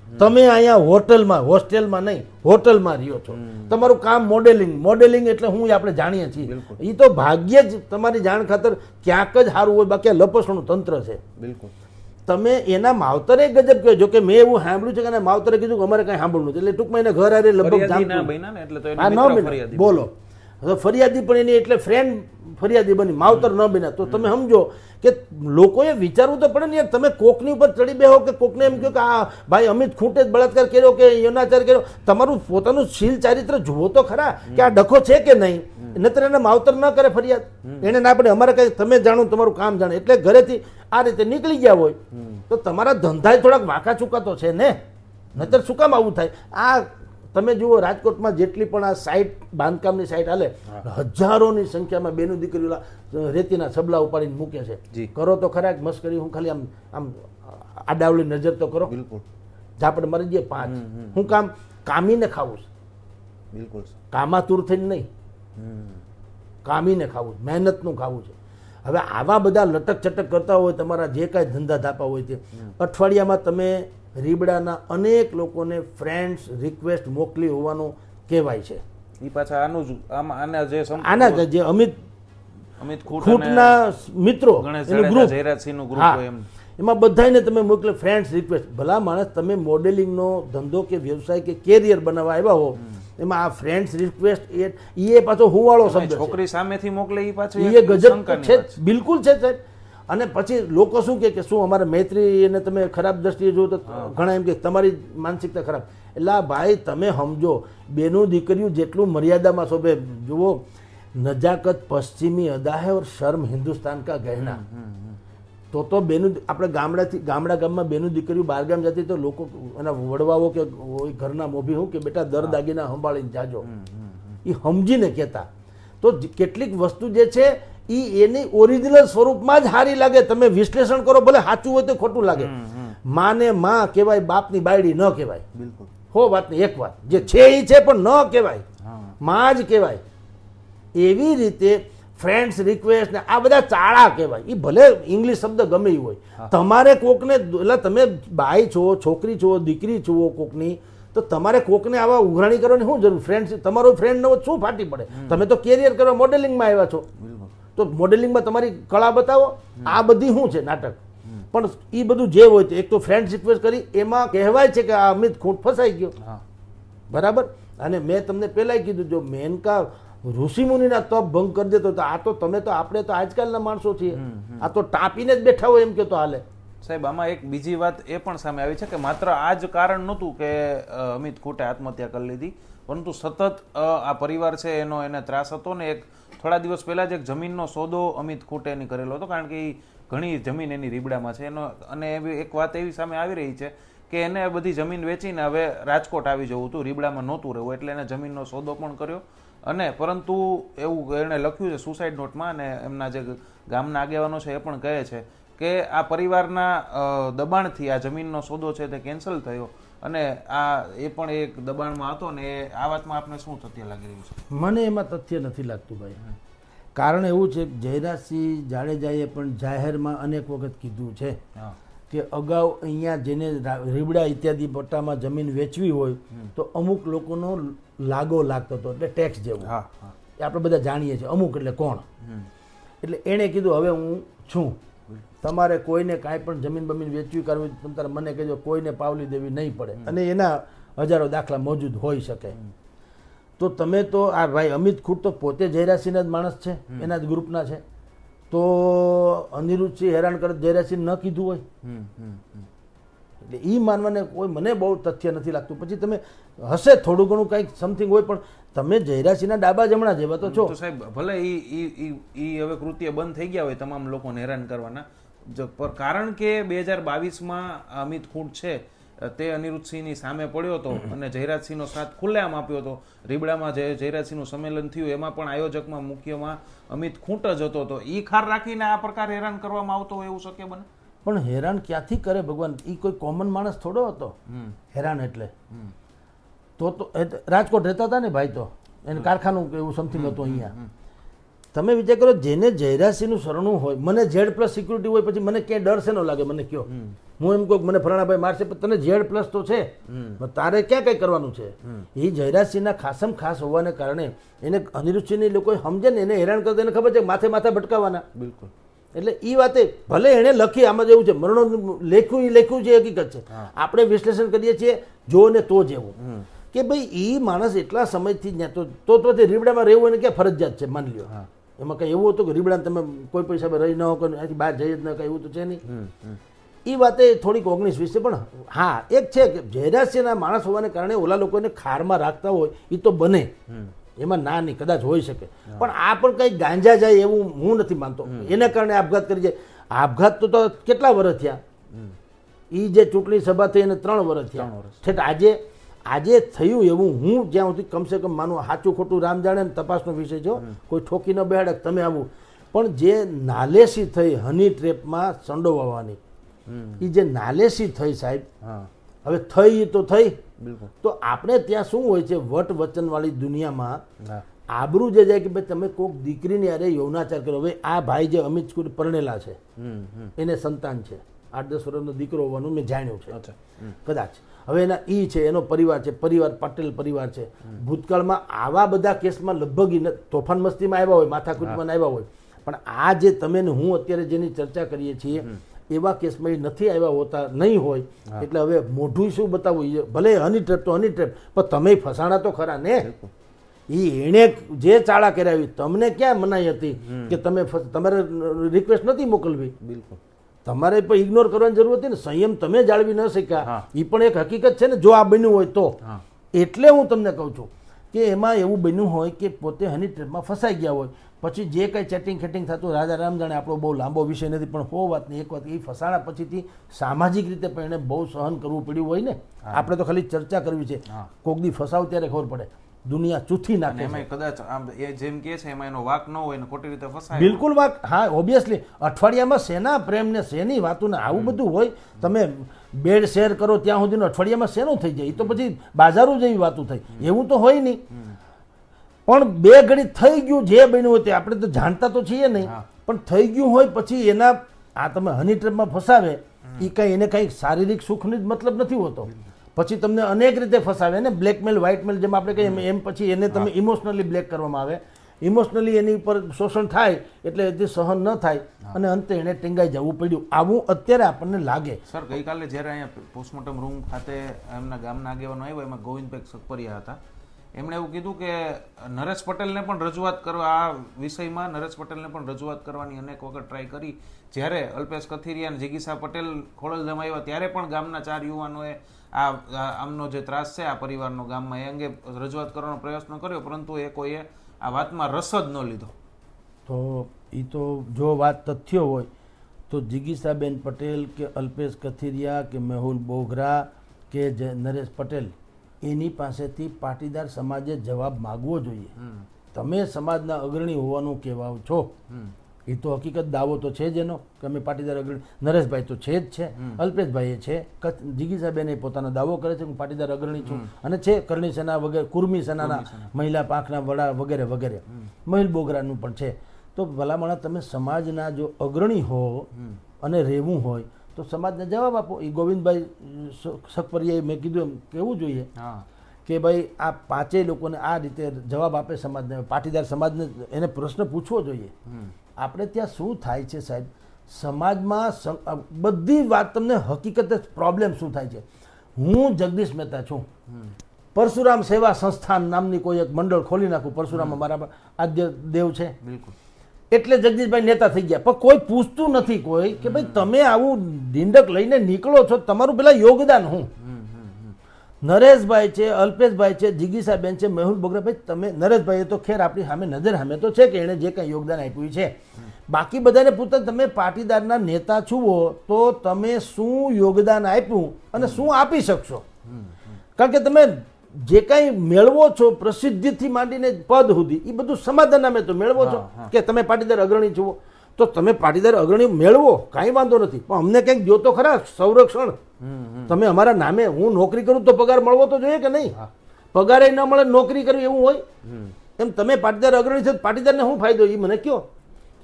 તમે અહીંયા હોટલમાં, હોસ્ટેલમાં નહીં હોટલમાં રહ્યો છો, તમારું કામ મોડેલિંગ એટલે હું આપણે જાણીએ છીએ. એ તો ભાગ્યે જ તમારી જાણ ખાતર ક્યાંક જ સારું હોય, બાકી લપસણું તંત્ર છે. બિલકુલ. તમે એના માવતરે ગજબ કહો. જો કે મેં એવું સાંભળ્યું છે કે માવતરે કીધું કે અમારે કઈ સાંભળવું નથી, એટલે ટૂંકમાં એને ઘર આરે લગભગ બોલો. ફરિયાદી પણ એની એટલે ફ્રેન્ડ ફરિયાદી બની, માવતર ન બન્યા. તો તમે સમજો કે લોકોએ વિચારવું તો પડે ને યાર. તમે કોકની ઉપર ચડી બેહો કે કોકને એમ કહો કે આ ભાઈ અમિત ખૂંટે જ બળાત્કાર કર્યો કે યૌનાચાર કર્યો, તમારું પોતાનું શીલ ચારિત્ર જુઓ તો ખરા કે આ ડખો છે કે નહીં. નતર એને માવતર ન કરે ફરિયાદ, એને ના પડે અમારે કઈ તમે જાણો તમારું કામ જાણે. એટલે ઘરેથી આ રીતે નીકળી ગયા હોય તો તમારા ધંધા થોડાક વાંકા ચૂકા તો છે ને, નતર શું કામ આવું થાય? આ તમે જુઓ રાજકોટમાં જેટલી પણ આ સાઇટ, બાંધકામની સાઇટ હાલે, હજારોની સંખ્યામાં બેનું દીકરીઓ રેતીના છબલા ઉપાડીને મૂકે છે. કરો તો ખરા મસ્કરી? હું ખાલી આમ આડાવલી નજર તો કરો. બિલકુલ. ઝાપડ મારી દે 5. હું કામ? કામીને ખાવું છે. બિલકુલ. કામાતુર થઈને નહીં, કામીને ખાવું, મહેનતનું ખાવું છે. હવે આવા બધા લટક ચટક કરતા હોય, તમારા જે કાંઈ ધંધા ધાપા હોય તે, અઠવાડિયામાં તમે રીબડાના અનેક લોકોને ફ્રેન્ડ્સ રિક્વેસ્ટ મોકલી હોવાનું કહેવાય છે.
એ પાછા આના
જે અમિત ખૂંટના મિત્રો એનું ગ્રુપ, એમાં બધાને તમે મોકલે ફ્રેન્ડ્સ રિક્વેસ્ટ. ભલા માણસ, તમે મોડેલિંગનો ધંધો કે વ્યવસાય કે કેરિયર બનાવવા આવ્યા હો, એમાં આ ફ્રેન્ડ્સ રિક્વેસ્ટ એ પાછો હુવાળો શબ્દ,
છોકરી સામેથી મોકલે એ પાછો
એ ગજબ છે. બિલકુલ છે સાહેબ. અને પછી લોકો શું કે શું અમારે મૈત્રી એને તમે ખરાબ દ્રષ્ટિએ જુઓ તો ઘણા એમ કે તમારી માનસિકતા ખરાબ. એટલે ભાઈ તમે સમજો, બેનું દીકરીઓ જેટલું મર્યાદામાં શોભે. જુઓ, નજાકત પશ્ચિમી અદા હૈ ઓર શર્મ હિન્દુસ્તાન કા ગહેના. તો બેનું આપણે ગામમાં બેનું દીકરીઓ બહારગામ જતી તો લોકો એના વડવાઓ કે ઘરના મોભી હું કે બેટા દર દાગીના સંભાળીને જાજો, એ સમજીને કહેતા. તો કેટલીક વસ્તુ જે છે એ એની ઓરિજિનલ સ્વરૂપમાં જ સારી લાગે. તમે વિશ્લેષણ કરો, ભલે સાચું હોય તો ખોટું લાગે. માને માં કહેવાય, બાપની બાયડી ન કહેવાય. બિલકુલ. હો વાતની એક વાત, જે છે એ છે પણ ન કહેવાય, માં જ કહેવાય. એવી રીતે ફ્રેન્ડ્સ રિક્વેસ્ટ ને આ બધા ચાળા કહેવાય. એ ભલે ઇંગ્લિશ શબ્દ ગમે એ હોય. તમારે કોકને, એટલે તમે ભાઈ છો, છોકરી છો, દીકરી છો કોકની, તો તમારે કોકને આવા ઉઘરાણી કરવાની શું જરૂર? ફ્રેન્ડ, તમારો ફ્રેન્ડ ન હોય શું ફાટી પડે? તમે તો કેરિયર કરવા મોડેલિંગમાં આવ્યા છો, તો મોડેલિંગમાં તમારી કળા બતાવો. આ બધી શું છે નાટક? પણ એ બધું જે હોય એક તો ફ્રેન્ડ રિક્વેસ્ટ કરી, એમાં કહેવાય છે કે આ અમિત ખૂંટ ફસાઈ ગયો. બરાબર. અને મેં તમને પહેલાં કીધું, જો મેનકા ઋષિમુનિના તપ ભંગ કરી દેતો તો આ તો તમે તો આપણે તો આજકાલના માણસો છીએ, આ તો ટાંપીને જ બેઠા હોય એમ કે તો હાલે.
સાહેબ આમાં એક બીજી વાત એ પણ સામે આવી છે કે માત્ર આ જ કારણ નહોતું કે અમિત ખૂટે આત્મહત્યા કરી લીધી, પરંતુ સતત આ પરિવાર છે એનો એને ત્રાસ હતો ને એક થોડા દિવસ પહેલા જ એક જમીનનો સોદો અમિત ખૂટે એની કરેલો હતો, કારણ કે એ ઘણી જમીન એની રીબડામાં છે એનો, અને એક વાત એવી સામે આવી રહી છે કે એને બધી જમીન વેચીને હવે રાજકોટ આવી જવું હતું, રીબડામાં નહોતું રહેવું, એટલે એને જમીનનો સોદો પણ કર્યો. અને પરંતુ એવું એણે લખ્યું છે સુસાઇડ નોટમાં, અને એમના જે ગામના આગેવાનો છે એ પણ કહે છે કે આ પરિવારના દબાણથી આ જમીનનો સોદો છે તે કેન્સલ થયો, અને આ એ પણ એક દબાણમાં હતો ને આ વાતમાં આપને શું તથ્ય લાગી રહ્યું છે?
મને એમાં તથ્ય નથી લાગતું ભાઈ. કારણ એવું છે કે જયરાજસિંહ જાડેજાએ પણ જાહેરમાં અનેક વખત કીધું છે કે અગાઉ અહીંયા જેને રીબડા ઇત્યાદિ પટ્ટામાં જમીન વેચવી હોય તો અમુક લોકોનો લાગો લાગતો હતો, એટલે ટેક્સ જેવું. એ આપણે બધા જાણીએ છીએ અમુક એટલે કોણ. એટલે એણે કીધું હવે હું છું, તમારે કોઈને કાંઈ પણ જમીન બમીન વેચવી કરવી તમારે મને કહેજો, કોઈને પાવલી દેવી નહીં પડે. અને એના હજારો દાખલા મોજૂદ હોઈ શકે. તો તમે તો આ ભાઈ અમિત ખૂટ તો પોતે જયરાજસિંહના જ માણસ છે, એના જ ગ્રુપના છે, તો અનિરુદ્ધસિંહ હેરાન કરે જયરાજસિંહ ન કીધું હોય એટલે એ માનવાને કોઈ મને બહુ તથ્ય નથી લાગતું. પછી તમે હશે થોડું ઘણું કંઈક સમથિંગ હોય, પણ તમે જયરાજસિંહના ડાબા જમણા જેવા તો છો.
સાહેબ ભલે ઈ હવે કૃત્ય બંધ થઈ ગયા હોય તમામ લોકોને હેરાન કરવાના, કારણ કે 2022માં અમિત ખૂટ છે તે અનિરુદ્ધસિંહની સામે પડ્યો હતો અને જયરાજસિંહનો સાથ ખુલ્લેઆમ આપ્યો હતો. રીબડામાં જયરાજસિંહનું સંમેલન થયું એમાં પણ આયોજકમાં મુખ્યમાં અમિત ખૂટ જ હતો. તો ઈ ખાર રાખીને આ પ્રકાર હેરાન કરવામાં આવતો હોય એવું શક્ય બને?
પણ હેરાન ક્યાંથી કરે ભગવાન? એ કોઈ કોમન માણસ થોડો હતો હેરાન. એટલે તો રાજકોટ રહેતા હતા ને ભાઈ, તો એને કારખાનું એવું સમથિંગ હતું અહીંયા. તમે વિચાર કરો, જેને જયરાજસિંહનું શરણું હોય, મને Z+ સિક્યુરિટી હોય, પછી મને ક્યાંય ડર શેનો લાગે? મને કયો, હું એમ કહું મને ફલાણાભાઈ મારશે, પણ તને Z+ તો છે, તારે ક્યાં કંઈ કરવાનું છે? એ જયરાજસિંહના ખાસમ ખાસ હોવાને કારણે એને અનિરુદ્ધસિંહની લોકો સમજે ને, એને હેરાન કરતા એને ખબર છે માથે માથે ભટકાવાના.
બિલકુલ.
એટલે એ વાતે ભલે એણે લખી, આમાં જેવું છે મરણો લખ્યું છે હકીકત છે. આપણે વિશ્લેષણ કરીએ છીએ જો ને તો જેવું કે ભાઈ એ માણસ એટલા સમયથી તો રીબડામાં રહેવું એને ક્યાં ફરજિયાત છે? માની લ્યો એમાં કઈ એવું હતું કે રીબડા તમે કોઈ પણ હિસાબે રહી ન હો, અહીંથી બહાર જઈ જ ન, કઈ એવું તો છે નહીં. એ વાતે થોડીક 19-20 છે. પણ હા એક છે કે જયરાજસિંહના માણસ હોવાને કારણે ઓલા લોકોને ખારમાં રાખતા હોય એ તો બને, એમાં ના નહીં કદાચ હોઈ શકે. પણ આ પણ કંઈ ગાંજા જાય એવું હું નથી માનતો. એના કારણે આપઘાત કરી જાય. આપઘાત તો કેટલા વર્ષ થયા? એ જે ચૂંટણી સભા થઈ એને 3 વર્ષ થયા. ઠેઠ આજે થયું એવું હું જ્યાં સુધી કમસે કમ માનું, સાચું ખોટું રામ જાણે ને તપાસનો વિષય છો, કોઈ ઠોકી ન બેહાડે તમે આવું. પણ જે નાલેસી થઈ હની ટ્રેપમાં સંડોવાવાની, એ જે નાલેસી થઈ સાહેબ, હવે થઈ તો થઈ. તો આપણે ત્યાં શું હોય છે, વટ વચનવાળી દુનિયામાં આબરૂ જે જાય કે ભાઈ તમે કોઈક દીકરીને યારે યૌનાચાર કર્યો. હવે આ ભાઈ જે અમિત ખૂટ પરણેલા છે, એને સંતાન છે, 8-10 વર્ષનો દીકરો હોવાનું મેં જાણ્યું છે કદાચ. હવે એના છે, એનો પરિવાર છે, પરિવાર પટેલ પરિવાર છે. ભૂતકાળમાં આવા બધા કેસમાં લગભગ તોફાન મસ્તીમાં આવ્યા હોય, માથાકૂટમાં આવ્યા હોય, પણ આ જે તમે ને હું અત્યારે જેની ચર્ચા કરીએ છીએ એવા કેસમાં એ નથી આવ્યા હોતા, નહીં હોય. એટલે હવે મોઢું શું બતાવવું? ભલે હની ટ્રેપ તો હની ટ્રેપ, પણ તમે ફસાણા તો ખરા ને. એણે જે ચાળા કરાવી, તમને ક્યાં મનાઈ હતી કે તમે તમારે રિક્વેસ્ટ નથી મોકલવી? બિલકુલ તમારે પણ ઇગ્નોર કરવાની જરૂર હતી ને. સંયમ તમે જાળવી ન શક્યા, એ પણ એક હકીકત છે ને, જો આ બન્યું હોય તો. એટલે હું તમને કહું છું કે એમાં એવું બન્યું હોય કે પોતે હની ટ્રેપમાં ફસાઈ ગયા હોય, પછી જે કંઈ ચેટિંગ ખેટિંગ થતું રાજા રામ જાણે, આપણો બહુ લાંબો વિષય નથી. પણ હો વાત નહીં, એક વાત, એ ફસાણા પછીથી સામાજિક રીતે પણ એને બહુ સહન કરવું પડ્યું હોય ને. આપણે તો ખાલી ચર્ચા કરવી છે, કોક દી ફસાવ ત્યારે ખબર પડે. દુનિયા ચૂથી નાખે
એમાં કદાચ એ જેમ કે છે એમાં એનો વાક ન હોય ને ખોટી રીતે ફસાય.
બિલકુલ વાક. હા ઓબ્વિયસલી અઠવાડિયામાં શેના પ્રેમ ને શેની વાતું ને આવું બધું હોય. તમે બેડ શેર કરો ત્યાં સુધીનું અઠવાડિયામાં શેનું થઈ જાય? એ તો પછી બાજારું જેવી વાતું થઈ, એવું તો હોય નહીં. પણ બે ઘડી થઈ ગયું, જે બન્યું હોય તે આપણે તો જાણતા તો છીએ નહીં, પણ થઈ ગયું હોય પછી એના આ તમે હની ટ્રેપમાં ફસાવે, એ કંઈ એને કંઈ શારીરિક સુખની જ મતલબ નથી હોતો. પછી તમને અનેક રીતે ફસાવે ને, બ્લેકમેલ વ્હાઇટમેલ જેમ આપણે કહીએ એમ. પછી એને તમે ઇમોશનલી બ્લેક કરવામાં આવે, ઇમોશનલી એની ઉપર શોષણ થાય, એટલે તે સહન ન થાય અને અંતે એને ટેંગાઈ જવું પડ્યું. આવું અત્યારે આપણને લાગે.
સર ગઈકાલે જ્યારે અહીંયા પોસ્ટમોર્ટમ રૂમ ખાતે એમના ગામના આગેવાનો આવ્યા, એમાં ગોવિંદભાઈ સકપરિયા હતા. એમણે એવું કીધું કે નરેશ પટેલને પણ રજૂઆત કરવા આ વિષયમાં નરેશ પટેલને પણ રજૂઆત કરવાની અનેક વખત ટ્રાય કરી. જ્યારે અલ્પેશ કથિરિયા અને જિગીસા પટેલ ખોડલધામ આવ્યા ત્યારે પણ ગામના 4 યુવાનોએ આમનો જે ત્રાસ છે આ પરિવારનો ગામમાં એ અંગે રજૂઆત કરવાનો પ્રયત્ન કર્યો, પરંતુ એ કોઈએ આ વાતમાં રસ જ ન લીધો.
તો એ તો જો વાત તથ્ય હોય તો જિગીસાબેન પટેલ કે અલ્પેશ કથિરિયા કે મેહુલ બોગરા કે નરેશ પટેલ એની પાસેથી પાટીદાર સમાજે જવાબ માગવો જોઈએ. તમે સમાજના અગ્રણી હોવાનું કહેવાઓ છો, એ તો હકીકત દાવો તો છે જ એનો કે અમે પાટીદાર અગ્રણી. નરેશભાઈ તો છે જ છે, અલ્પેશભાઈ છે, જિગીસાબેન એ પોતાનો દાવો કરે છે કે હું પાટીદાર અગ્રણી છું અને છે કરણી સેના વગેરે, કુર્મી સેનાના મહિલા પાંખના વડા વગેરે વગેરે, મહિલ બોગરાનું પણ છે. તો ભલામણા તમે સમાજના જો અગ્રણી હો અને રહેવું હોય તો સમાજને જવાબ આપો. એ ગોવિંદભાઈ સખપરિયાએ મેં કીધું એમ કહેવું જોઈએ કે ભાઈ આ 5 લોકોને આ રીતે જવાબ આપે સમાજને, પાટીદાર સમાજને એને પ્રશ્ન પૂછવો જોઈએ. આપણે ત્યાં શું થાય છે સાહેબ, સમાજમાં બધી વાત તમને હકીકત પ્રોબ્લેમ શું થાય છે. હું જગદીશ મહેતા છું, પરશુરામ સેવા સંસ્થાન નામની કોઈ એક મંડળ ખોલી નાખું, પરશુરામ અમારા આદ્ય દેવ છે, એટલે જગદીશભાઈ નેતા થઈ ગયા. પણ કોઈ પૂછતું નથી કોઈ કે ભાઈ તમે આવું ઢીંડક લઈને નીકળો છો, તમારું પેલા યોગદાન હું. નરેશભાઈ છે, અલ્પેશભાઈ છે, જિગીસાબેન છે, મેહુલ બોગરાભાઈ, તમે નરેશભાઈએ તો ખેર આપણી સામે નજર સામે તો છે કે એણે જે કંઈ યોગદાન આપ્યું છે. બાકી બધાને પૂછતા તમે પાટીદારના નેતા છુઓ તો તમે શું યોગદાન આપ્યું અને શું આપી શકશો. કારણ કે તમે જે કાંઈ મેળવો છો પ્રસિદ્ધિથી માંડીને પદ સુધી એ બધું સમાધાન નામે તો મેળવો છો કે તમે પાટીદાર અગ્રણી છો તો તમે પાટીદાર અગ્રણી મેળવો, કાંઈ વાંધો નથી, પણ અમને કંઈક દો તો ખરા સંરક્ષણ. તમે અમારા નામે હું નોકરી કરું તો પગાર મળવો તો જોઈએ કે નહીં? પગારે ન મળે નોકરી કરવી એવું હોય એમ તમે પાટીદાર અગ્રણી છો, પાટીદારને શું ફાયદો એ મને કહો.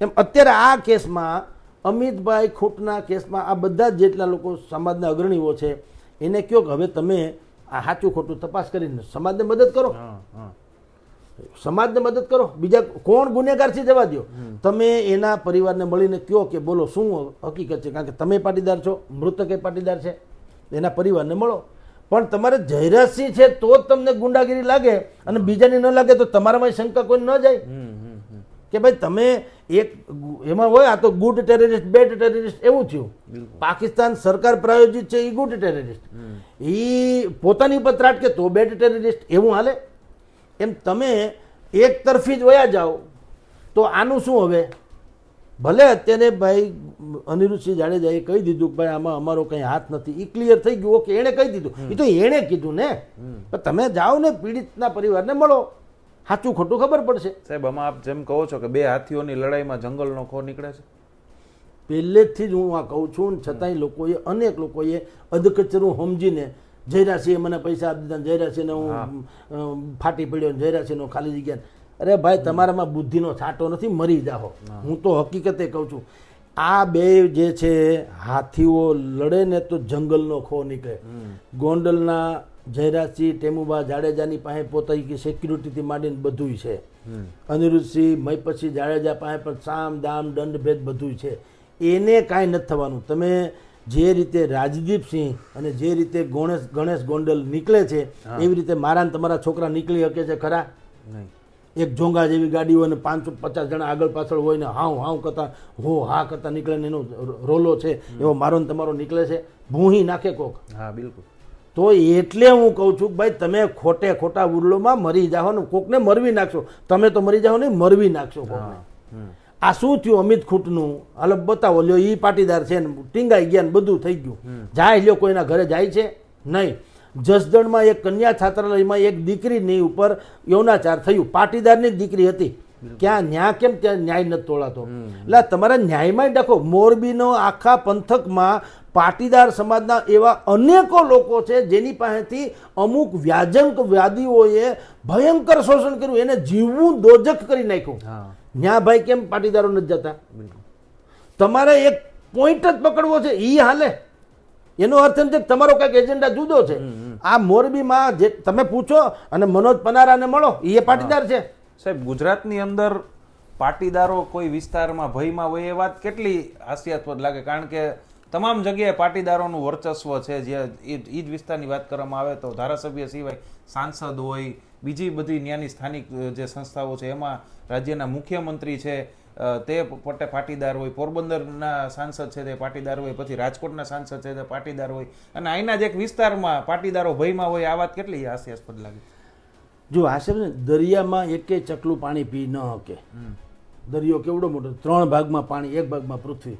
એમ અત્યારે આ કેસમાં અમિતભાઈ ખૂંટના કેસમાં આ બધા જ જેટલા લોકો સમાજના અગ્રણીઓ છે એને કહો કે હવે તમે આ સાચું ખોટું તપાસ કરીને સમાજને મદદ કરો, સમાજને મદદ કરો. બીજા કોણ ગુનેગાર છે જવા દો, તમે એના પરિવારને મળીને કહો કે બોલો શું હકીકત છે. કારણ કે તમે પાટીદાર છો, મૃતકે પાટીદાર છે, એના પરિવારને મળો. પણ તમારે જયરાજસિંહ છે તો જ તમને ગુંડાગીરી લાગે અને બીજાની ન લાગે તો તમારામાં શંકા કોઈ ન જાય કે ભાઈ તમે એક એમાં હોય આ તો ગુડ ટેરરિસ્ટ બેડ ટેરરિસ્ટ એવું થયું. પાકિસ્તાન સરકાર પ્રાયોજિત છે એ ગુડ ટેરરિસ્ટ, એ પોતાની ઉપર ત્રાટકે તો બેડ ટેરરિસ્ટ, એવું હાલે? એમ તમે એક તરફી જ વયા જાઓ તો આનું શું હવે? ભલે અત્યારે ભાઈ અનિરુદ્ધસિંહ જાડેજાએ કહી દીધું કે ભાઈ આમાં અમારો કંઈ હાથ નથી, એ ક્લિયર થઈ ગયું. ઓકે, એણે કહી દીધું, એ તો એણે કીધું ને. પણ તમે જાઓ ને પીડિતના પરિવારને મળો, સાચું ખોટું ખબર પડશે.
સાહેબ આમાં આપ જેમ કહો છો કે 2 હાથીઓની લડાઈમાં જંગલનો ખો નીકળે છે,
પહેલેથી જ હું આ કહું છું. છતાંય લોકોએ અનેક લોકોએ અધકચરું સમજીને જયરાસિંહે મને પૈસા આપી દીધા, જયરાસિંહને હું ફાટી પડ્યો, જયરાસિંહનો ખાલી જગ્યા. અરે ભાઈ તમારામાં બુદ્ધિનો છાંટો નથી, મરી જાઓ. હું તો હકીકતે કહું છું આ 2 જે છે હાથીઓ લડે ને તો જંગલનો ખો નીકળે. ગોંડલના જયરાજસિંહ ટેમુબા જાડેજાની પાસે પોતાની સિક્યુરિટીથી માંડીને બધું છે. અનિરુદ્ધસિંહ મહિપતસિંહ જાડેજા પાસે પણ સામ દામ દંડ ભેદ બધું છે. એને કાંઈ નથી થવાનું. તમે જે રીતે રાજદીપસિંહ અને જે રીતે ગણેશ ગોંડલ નીકળે છે એવી રીતે મારા ને તમારા છોકરા નીકળી શકે છે ખરા? એક જોંગા જેવી ગાડી હોય ને 550 જણા આગળ પાછળ હોય ને હાવ હાવ કરતા હો હા કરતા નીકળે ને એનો રોલો છે એવો મારો ને તમારો નીકળે છે, ભૂહી નાખે કોક.
હા બિલકુલ.
તો એટલે હું કહું છું કે ભાઈ તમે ખોટા ઉરલોમાં મરી જાઓ ને કોકને મરવી નાખશો. તમે તો મરી જાઓ ને મરવી નાખશો કોકને. આ શું થયું અમિત ખૂંટનું? હાલો બતાવો, લ્યો એ પાટીદાર છે ને ટીંગાઈ ગયા ને બધું થઈ ગયું. જાય લ્યો કોઈના ઘરે જાય છે નહીં. જસદણમાં એક કન્યા છાત્રાલયમાં એક દીકરીની ઉપર યૌનાચાર થયું, પાટીદારની જ દીકરી હતી. ક્યાં ન્યાય કેમ ત્યાં ન્યાય નથી તોળાતો? એટલે તમારા ન્યાયમાં ડખો. મોરબીનો આખા પંથકમાં પાટીદાર સમાજના એવા અનેકો લોકો છે જેની પાસેથી અમુક વ્યાદીઓએ ભયંકર શોષણ કર્યું, એને જીવવું દોજક કરી નાખ્યું. ન્યા ભાઈ કેમ પાટીદારો નથી જતા? તમારે એક પોઈન્ટ જ પકડવો છે, એ હાલે. એનો અર્થ એમ છે કે તમારો કંઈક એજન્ડા જુદો છે. આ મોરબીમાં જે તમે પૂછો અને મનોજ પનારાને મળો, એ પાટીદાર છે.
સાહેબ ગુજરાતની અંદર પાટીદારો કોઈ વિસ્તારમાં ભયમાં હોય એ વાત કેટલી હાસ્યાસ્પદ લાગે, કારણ કે તમામ જગ્યાએ પાટીદારોનું વર્ચસ્વ છે. જે એ જ વિસ્તારની વાત કરવામાં આવે તો ધારાસભ્ય સિવાય સાંસદ હોય, બીજી બધી ત્યાંની સ્થાનિક જે સંસ્થાઓ છે એમાં રાજ્યના મુખ્યમંત્રી છે તે પાટીદાર હોય, પોરબંદરના સાંસદ છે તે પાટીદાર હોય, પછી રાજકોટના સાંસદ છે તે પાટીદાર હોય, અને અહીંના જ એક વિસ્તારમાં પાટીદારો ભયમાં હોય. આ વાત કેટલી હાસ્યાસ્પદ લાગે.
જો આશા ને દરિયામાં એકેય ચકલું પાણી પી ન શકે. દરિયો કેવડો મોટો, 3 ભાગમાં પાણી, 1 ભાગમાં પૃથ્વી.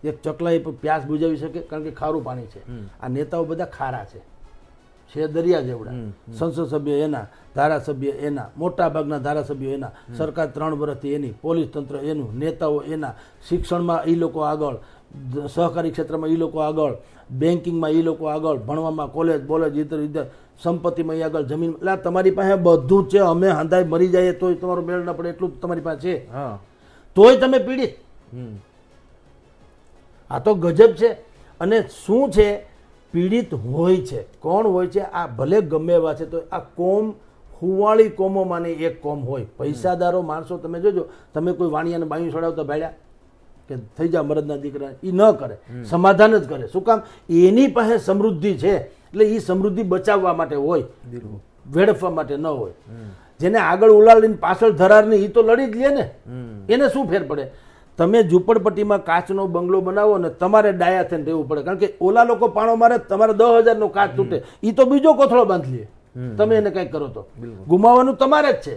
એક ચકલા એ પ્યાસ બુજાવી શકે કારણ કે ખારું પાણી છે. આ નેતાઓ બધા ખારા છે દરિયા જેવડા. સંસદ સભ્ય એના, ધારાસભ્ય એના, મોટા ભાગના ધારાસભ્યો એના, સરકાર 3 વર્ષથી એની, પોલીસ તંત્ર એનું, નેતાઓ એના, શિક્ષણમાં એ લોકો આગળ, સહકારી ક્ષેત્રમાં એ લોકો આગળ, બેન્કિંગમાં એ લોકો આગળ, ભણવામાં કોલેજ બોલેજ ઇધર સંપત્તિમાં એ આગળ, જમીન. એટલે તમારી પાસે બધું જ છે. અમે હાંધાય મરી જઈએ તોય તમારો મેળ ના પડે એટલું તમારી પાસે છે, તોય તમે પીડિત. આ તો ગજબ છે. અને શું છે, પીડિત હોય છે. કોણ હોય છે? આ ભલે ગમે એવા છે તો આ કોમ હુવાળી કોમોમાંની એક કોમ હોય. પૈસાદારો માણસો તમે જોજો, તમે કોઈ વાણિયાને બાયું ચડાવતા ભાડ્યા કે થઈ જા મરદના દીકરા, એ ન કરે, સમાધાન જ કરે. શું કામ? એની પાસે સમૃદ્ધિ છે એટલે એ સમૃદ્ધિ બચાવવા માટે હોય, વેડફવા માટે ન હોય. જેને આગળ ઉલાડીને પાછળ ધરારની એ તો લડી જ લે ને, એને શું ફેર પડે? તમે ઝૂંપડપટ્ટીમાં કાચનો બંગલો બનાવો ને તમારે ડાયા થઈને રહેવું પડે, કારણ કે ઓલા લોકો પાણો મારે, તમારે 10,000નો કાચ તૂટે, એ તો બીજો કોથળો બાંધી લે. તમે એને કંઈક કરો તો ગુમાવવાનું તમારે જ છે.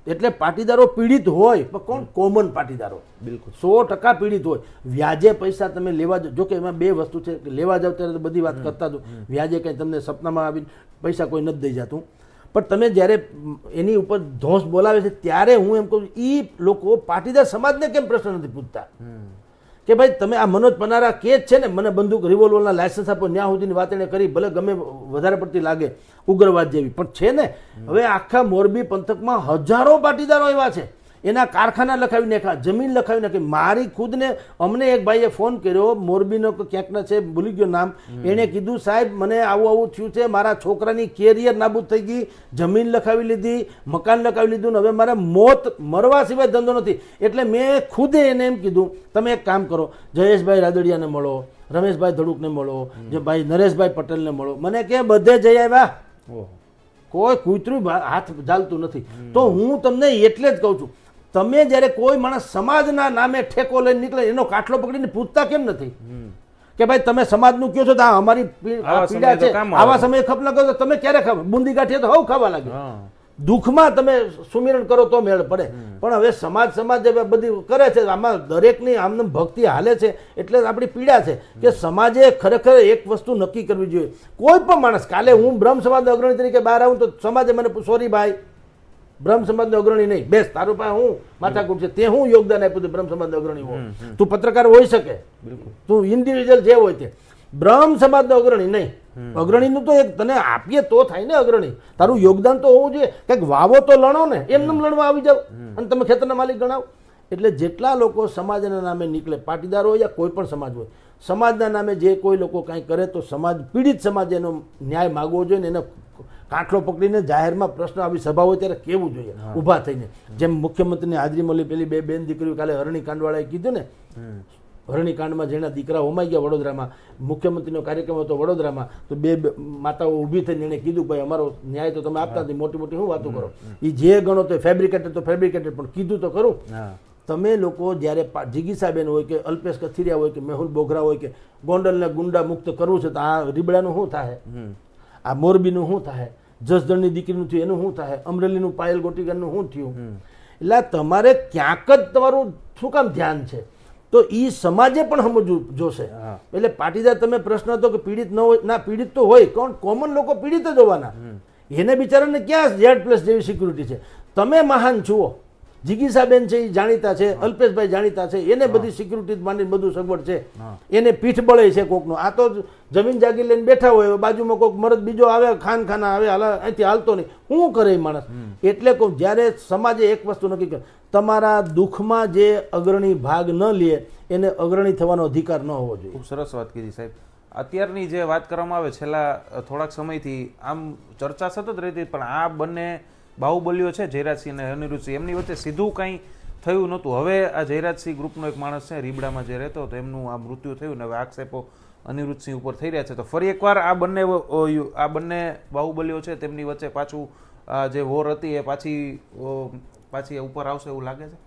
એટલે પાટીદારો પીડિત હોય, પણ કોણ? કોમન પાટીદારો. બિલકુલ 100% પીડિત હોય. વ્યાજે પૈસા તમે લેવા જાઓ, જો કે એમાં 2 વસ્તુ છે. લેવા જાવ ત્યારે બધી વાત કરતા હતો, વ્યાજે કંઈ તમને સપનામાં આવીને પૈસા કોઈ નથી દઈ જતું. પણ તમે જ્યારે એની ઉપર ધોષ બોલાવે છે ત્યારે હું એમ કહું, એ લોકો પાટીદાર સમાજને કેમ પ્રશ્ન નથી પૂછતા કે ભાઈ તમે આ મનોજ પનારા કે જ છે ને, મને બંદૂક રિવોલ્વરના લાયસન્સ આપો, ન્યા સુધીની વાત એને કરી, ભલે ગમે વધારે પડતી લાગે ઉગ્રવાદ જેવી, પણ છે ને. હવે આખા મોરબી પંથકમાં હજારો પાટીદારો એવા છે, એના કારખાના લખાવી નાખ્યા, જમીન લખાવી નાખી. મારી ખુદને અમને એક ભાઈએ ફોન કર્યો, મોરબીનો ક્યાંકના છે, ભૂલી ગયો નામ. એણે કીધું સાહેબ મને આવું થયું છે, મારા છોકરાની કેરિયર નાબૂદ થઈ ગઈ, જમીન લખાવી લીધી, મકાન લખાવી લીધું, હવે મારે મરવા સિવાય ધંધો નથી. એટલે મેં ખુદે એને એમ કીધું તમે એક કામ કરો, જયેશભાઈ રાદડિયાને મળો, રમેશભાઈ ધડુકને મળો, જે ભાઈ નરેશભાઈ પટેલને મળો. મને કે બધે જઈ આવ્યા, કોઈ કૂતરું હાથ ચાલતું નથી. તો હું તમને એટલે જ કહું છું, તમે જ્યારે કોઈ માણસ સમાજના નામે ઠેકો લઈને નીકળે, એનો કાટલો પકડીને પૂછતા કેમ નથી કે ભાઈ તમે સમાજનું કહો છો તો આ અમારી પીડા છે, આવા સમયે ખપ ન કરો તો તમે ક્યારે ખાવ? બુંદી ગાંઠીએ તો હવ ખાવા લાગે. દુઃખમાં તમે સુમિરણ કરો તો મેળ પડે. પણ હવે સમાજ જે બધી કરે છે, આમાં દરેકની આમને ભક્તિ હાલે છે, એટલે આપણી પીડા છે કે સમાજે ખરેખર એક વસ્તુ નક્કી કરવી જોઈએ. કોઈ પણ માણસ, કાલે હું બ્રહ્મ સમાજ અગ્રણી તરીકે બહાર આવું તો સમાજે મને સોરી ભાઈ, બ્રહ્મ સમાજનો અગ્રણી નહીં, બેસ તારું પાસે હું માથાકૂટ છે, તે હું યોગદાન આપ્યું બ્રહ્મ સમાજનો અગ્રણી હો. તું પત્રકાર હોઈ શકે, તું ઇન્ડિવિજ્યુઅલ જે હોય તે, બ્રહ્મ સમાજનો અગ્રણી નહીં. અગ્રણીનું તો એક તને આપીએ તો થાય ને અગ્રણી. તારું યોગદાન તો હોવું જોઈએ. કંઈક વાવો તો લણો ને, એમને લણવા આવી જાવ અને તમે ખેતરના માલિક ગણાવો. એટલે જેટલા લોકો સમાજના નામે નીકળે, પાટીદાર હોય યા કોઈ પણ સમાજ હોય, સમાજના નામે જે કોઈ લોકો કાંઈ કરે તો સમાજ, પીડિત સમાજ એનો ન્યાય માગવો જોઈએ ને એને કાંઠલો પકડીને જાહેરમાં પ્રશ્ન આવી સભા હોય ત્યારે કેવું જોઈએ ઊભા થઈને. જેમ મુખ્યમંત્રીની હાજરી મળી, પેલી 2 બેન દીકરીઓ કાલે હરણીકાંડવાળાએ કીધું ને, હરણીકાંડમાં જેના દીકરા હોમાઈ ગયા વડોદરામાં, મુખ્યમંત્રીનો કાર્યક્રમ હતો વડોદરામાં, તો 2 માતાઓ ઊભી થઈને એણે કીધું ભાઈ અમારો ન્યાય તો તમે આપતા નથી, મોટી મોટી શું વાતો કરો, એ જે ગણો તો ફેબ્રિકેટેડ તો ફેબ્રિકેટેડ, પણ કીધું તો ખરું. તમે લોકો જ્યારે જિગીસાબેન હોય કે અલ્પેશ કથિરિયા હોય કે મેહુલ બોગરા હોય કે ગોંડલને ગુંડા મુક્ત કરવું છે, તો આ રીબડાનું શું થાય, આ મોરબીનું શું થાય, જસદણની દીકરીનું થયું એનું શું થાય, અમરેલીનું પાયલ ગોટીકરનું શું થયું? એટલે તમારે ક્યાંક જ તમારું શું કામ ધ્યાન છે, તો એ સમાજે પણ સમજવું જોશે. એટલે પાટીદાર તમે પ્રશ્ન હતો કે પીડિત ન હોય, ના પીડિત તો હોય, કોમન લોકો પીડિત જ હોવાના. એને બિચારાને ક્યાં Z+ જેવી સિક્યુરિટી છે? તમે મહાન છુઓ, જિગીસાબેન છે એ જાણીતા છે, અલ્પેશભાઈ જાણીતા છે, એને બધી સિક્યુરિટી માંડી બધું સગવડ છે, એને પીઠ બળે છે કોકનો. આ તો જમીન જાગીર લઈને બેઠા હોય, બાજુમાં કોઈક મરદ બીજો આવે, ખાના આવે, અહીંથી હાલતો નહીં, શું કરે એ માણસ? એટલે કહું, જ્યારે સમાજે એક વસ્તુ નક્કી કરે, તમારા દુઃખમાં જે અગ્રણી ભાગ ન લે એને અગ્રણી થવાનો અધિકાર ન હોવો જોઈએ.
ખૂબ સરસ વાત કીધી સાહેબ. અત્યારની જે વાત કરવામાં આવે, છેલ્લા થોડાક સમયથી આમ ચર્ચા સતત રહેતી, પણ આ બંને બાહુબલીઓ છે, જયરાજસિંહ અને અનિરુદ્ધસિંહ, એમની વચ્ચે સીધું કંઈ થયું નહોતું. હવે આ જયરાજસિંહ ગ્રુપનો એક માણસ છે, રીબડામાં જે રહેતો હતો, એમનું આ મૃત્યુ થયું ને હવે આક્ષેપો અનિરુદ્ધસિંહ ઉપર થઈ રહ્યા છે. તો ફરી એકવાર આ બંને બાહુબલીઓ છે તેમની વચ્ચે પાછું આ જે વોર હતી એ પાછી ઉપર આવશે એવું લાગે છે,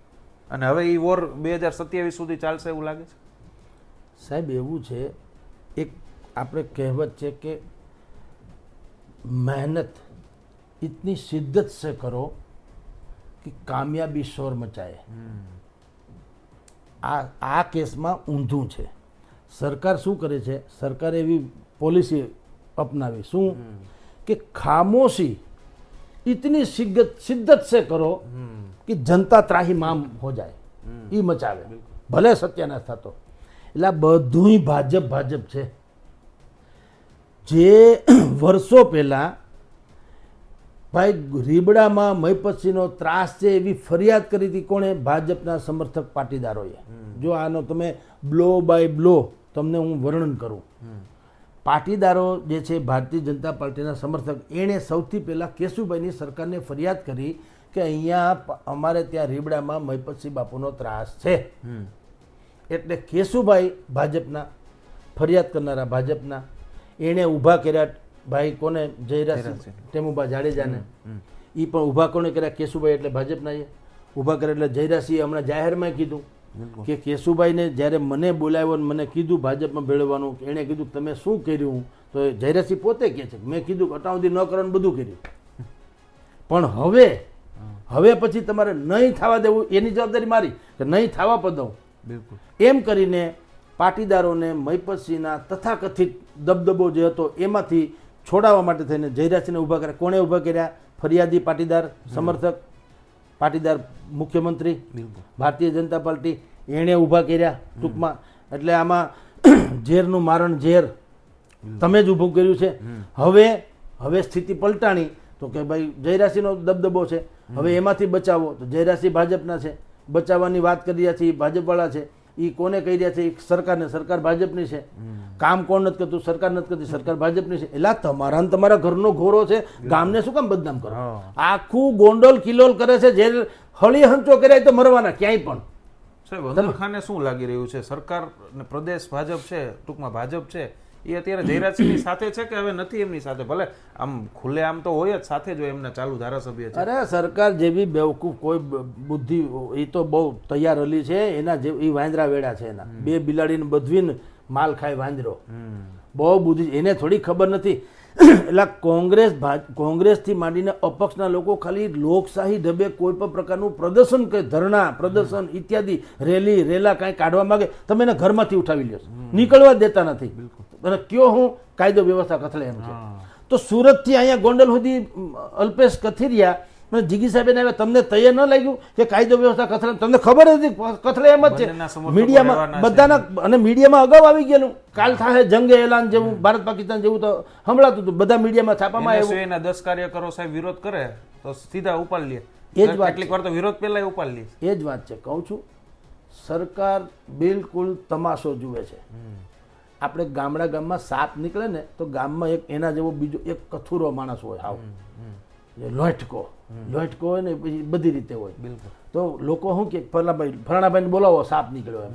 અને હવે એ વોર 2027 સુધી ચાલશે એવું લાગે છે.
સાહેબ એવું છે, એક આપણે કહેવત છે કે મહેનત इतनी शिद्दत से करो कि कामयाबी शोर मचाए. આ કેસમાં ઊંધું છે. સરકાર શું કરે છે, સરકારે એવી પોલિસી અપનાવી શું કે ખામોશી इतनी शिद्दत से करो कि जनता ત્રાહિમામ હો જાય, એ મચાવે, ભલે સત્યાનાશ થતો. એટલે આ બધુંય ભાજપ છે. જે વર્ષો પહેલા ભાઈ રીબડામાં મહીપતસિંહનો ત્રાસ છે એવી ફરિયાદ કરી હતી કોણે? ભાજપના સમર્થક પાટીદારોએ. જો આનો તમે બ્લો બાય બ્લો તમને હું વર્ણન કરું. પાટીદારો જે છે ભારતીય જનતા પાર્ટીના સમર્થક, એણે સૌથી પહેલાં કેશુભાઈની સરકારને ફરિયાદ કરી કે અહીંયા અમારે ત્યાં રીબડામાં મહીપતસિંહ બાપુનો ત્રાસ છે. એટલે કેશુભાઈ ભાજપના ફરિયાદ કરનારા ભાજપના, એણે ઊભા કર્યા ભાઈ કોને? જયરાજસિંહ ટેમુભા જાડેજાને. એ પણ ઊભા કોને કર્યા? કેશુભાઈ એટલે ભાજપના એ ઊભા કર્યા. એટલે જયરાજસિંહે હમણાં જાહેરમાં કીધું કે કેશુભાઈને જ્યારે મને બોલાવ્યો ને મને કીધું ભાજપમાં ભેળવવાનું, એણે કીધું તમે શું કર્યું? તો જયરાજસિંહ પોતે કહે છે મેં કીધું અટાઉદી ન કરવાનું બધું કર્યું, પણ હવે પછી તમારે નહીં થવા દેવું એની જવાબદારી મારી કે નહીં થવા પદઉં.
બિલકુલ.
એમ કરીને પાટીદારોને મહીપતસિંહના તથાકથિત દબદબો જે હતો એમાંથી છોડાવવા માટે થઈને જયરાજસિંહને ઊભા કર્યા. કોણે ઊભા કર્યા? ફરિયાદી પાટીદાર સમર્થક, પાટીદાર મુખ્યમંત્રી, ભારતીય જનતા પાર્ટી, એણે ઊભા કર્યા ટૂંકમાં. એટલે આમાં ઝેરનું મારણ ઝેર તમે જ ઊભું કર્યું છે. હવે સ્થિતિ પલટાણી તો કે ભાઈ જયરાજસિંહનો દબદબો છે, હવે એમાંથી બચાવો. તો જયરાજસિંહ ભાજપના છે, બચાવવાની વાત કરી રહ્યા છે એ ભાજપવાળા છે. એ કોને કહી રહ્યા છે? સરકારને. સરકાર ભાજપની છે. કામ કોણ નથી કરતું? સરકાર નથી કરતી, સરકાર ભાજપની છે. એટલે તમારા ઘરનો ઘોરો છે, ગામને શું કામ બદનામ કરો? આખું ગોંડલ કિલોલ કરે છે. જે હળી હંચો કર્યા તો મરવાના ક્યાંય પણ.
સાહેબ, અબ્દુલ ખાનને શું લાગી રહ્યું છે? સરકાર ને પ્રદેશ ભાજપ છે, ટૂંકમાં ભાજપ છે, એ અત્યારે જયરાજસિંહની સાથે છે કે હવે નથી એમની સાથે? ભલે આમ ખુલ્લે આમ તો હોય જ સાથે જો એમના ચાલુ ધારાસભ્ય છે.
અરે સરકાર જેવી બેવકૂફ કોઈ બુદ્ધિ એ તો બહુ તૈયાર હલી છે. એના જે એ વાંદરા વેડા છે, એના બે બિલાડીને બધવીને માલ ખાય વાંદરો. બહુ બુદ્ધિ એને થોડી ખબર નથી. એટલે કોંગ્રેસથી માંડીને અપક્ષના લોકો ખાલી લોકશાહી ઢબે કોઈ પણ પ્રકારનું પ્રદર્શન કે ધરણા પ્રદર્શન ઇત્યાદિ રેલી રેલા કાંઈ કાઢવા માંગે તમે એને ઘરમાંથી ઉઠાવી લ્યો, નીકળવા દેતા નથી. અને કયો હું કાયદો વ્યવસ્થા કથળે એમ છે. તો સુરતથી અહીંયા ગોંડલ સુધી અલ્પેશ કથિરિયા જીગી સાહેબ ને તમને તૈયાર ન લાગ્યું કે કાયદો વ્યવસ્થા કથળે? તમને ખબર હતી કથળે એમ જ છે. મીડિયામાં બધાના અને મીડિયામાં અગાઉ આવી ગયેલું કાલ થાય જંગે એલાન જેવું ભારત પાકિસ્તાન જેવું તો સંભળાતું હતું. બધા મીડિયામાં છાપામાં આવ્યું.
એના 10 કાર્યકરો સાહેબ વિરોધ કરે તો સીધા ઉપાડી લે.
એ જ વાત,
કેટલીક વાર તો વિરોધ પહેલા ઉપાડી લે.
એ જ વાત છે. કહું છું સરકાર બિલકુલ તમાશો જુએ છે. આપણે ગામમાં સાપ નીકળે ને તો ગામમાં એક એના જેવો બીજો એક કથુરો માણસ હોય, આવ લોટકો હોય ને પછી બધી રીતે હોય. તો લોકો શું કે ફલાણાભાઈને બોલાવો સાપ નીકળ્યો એમ.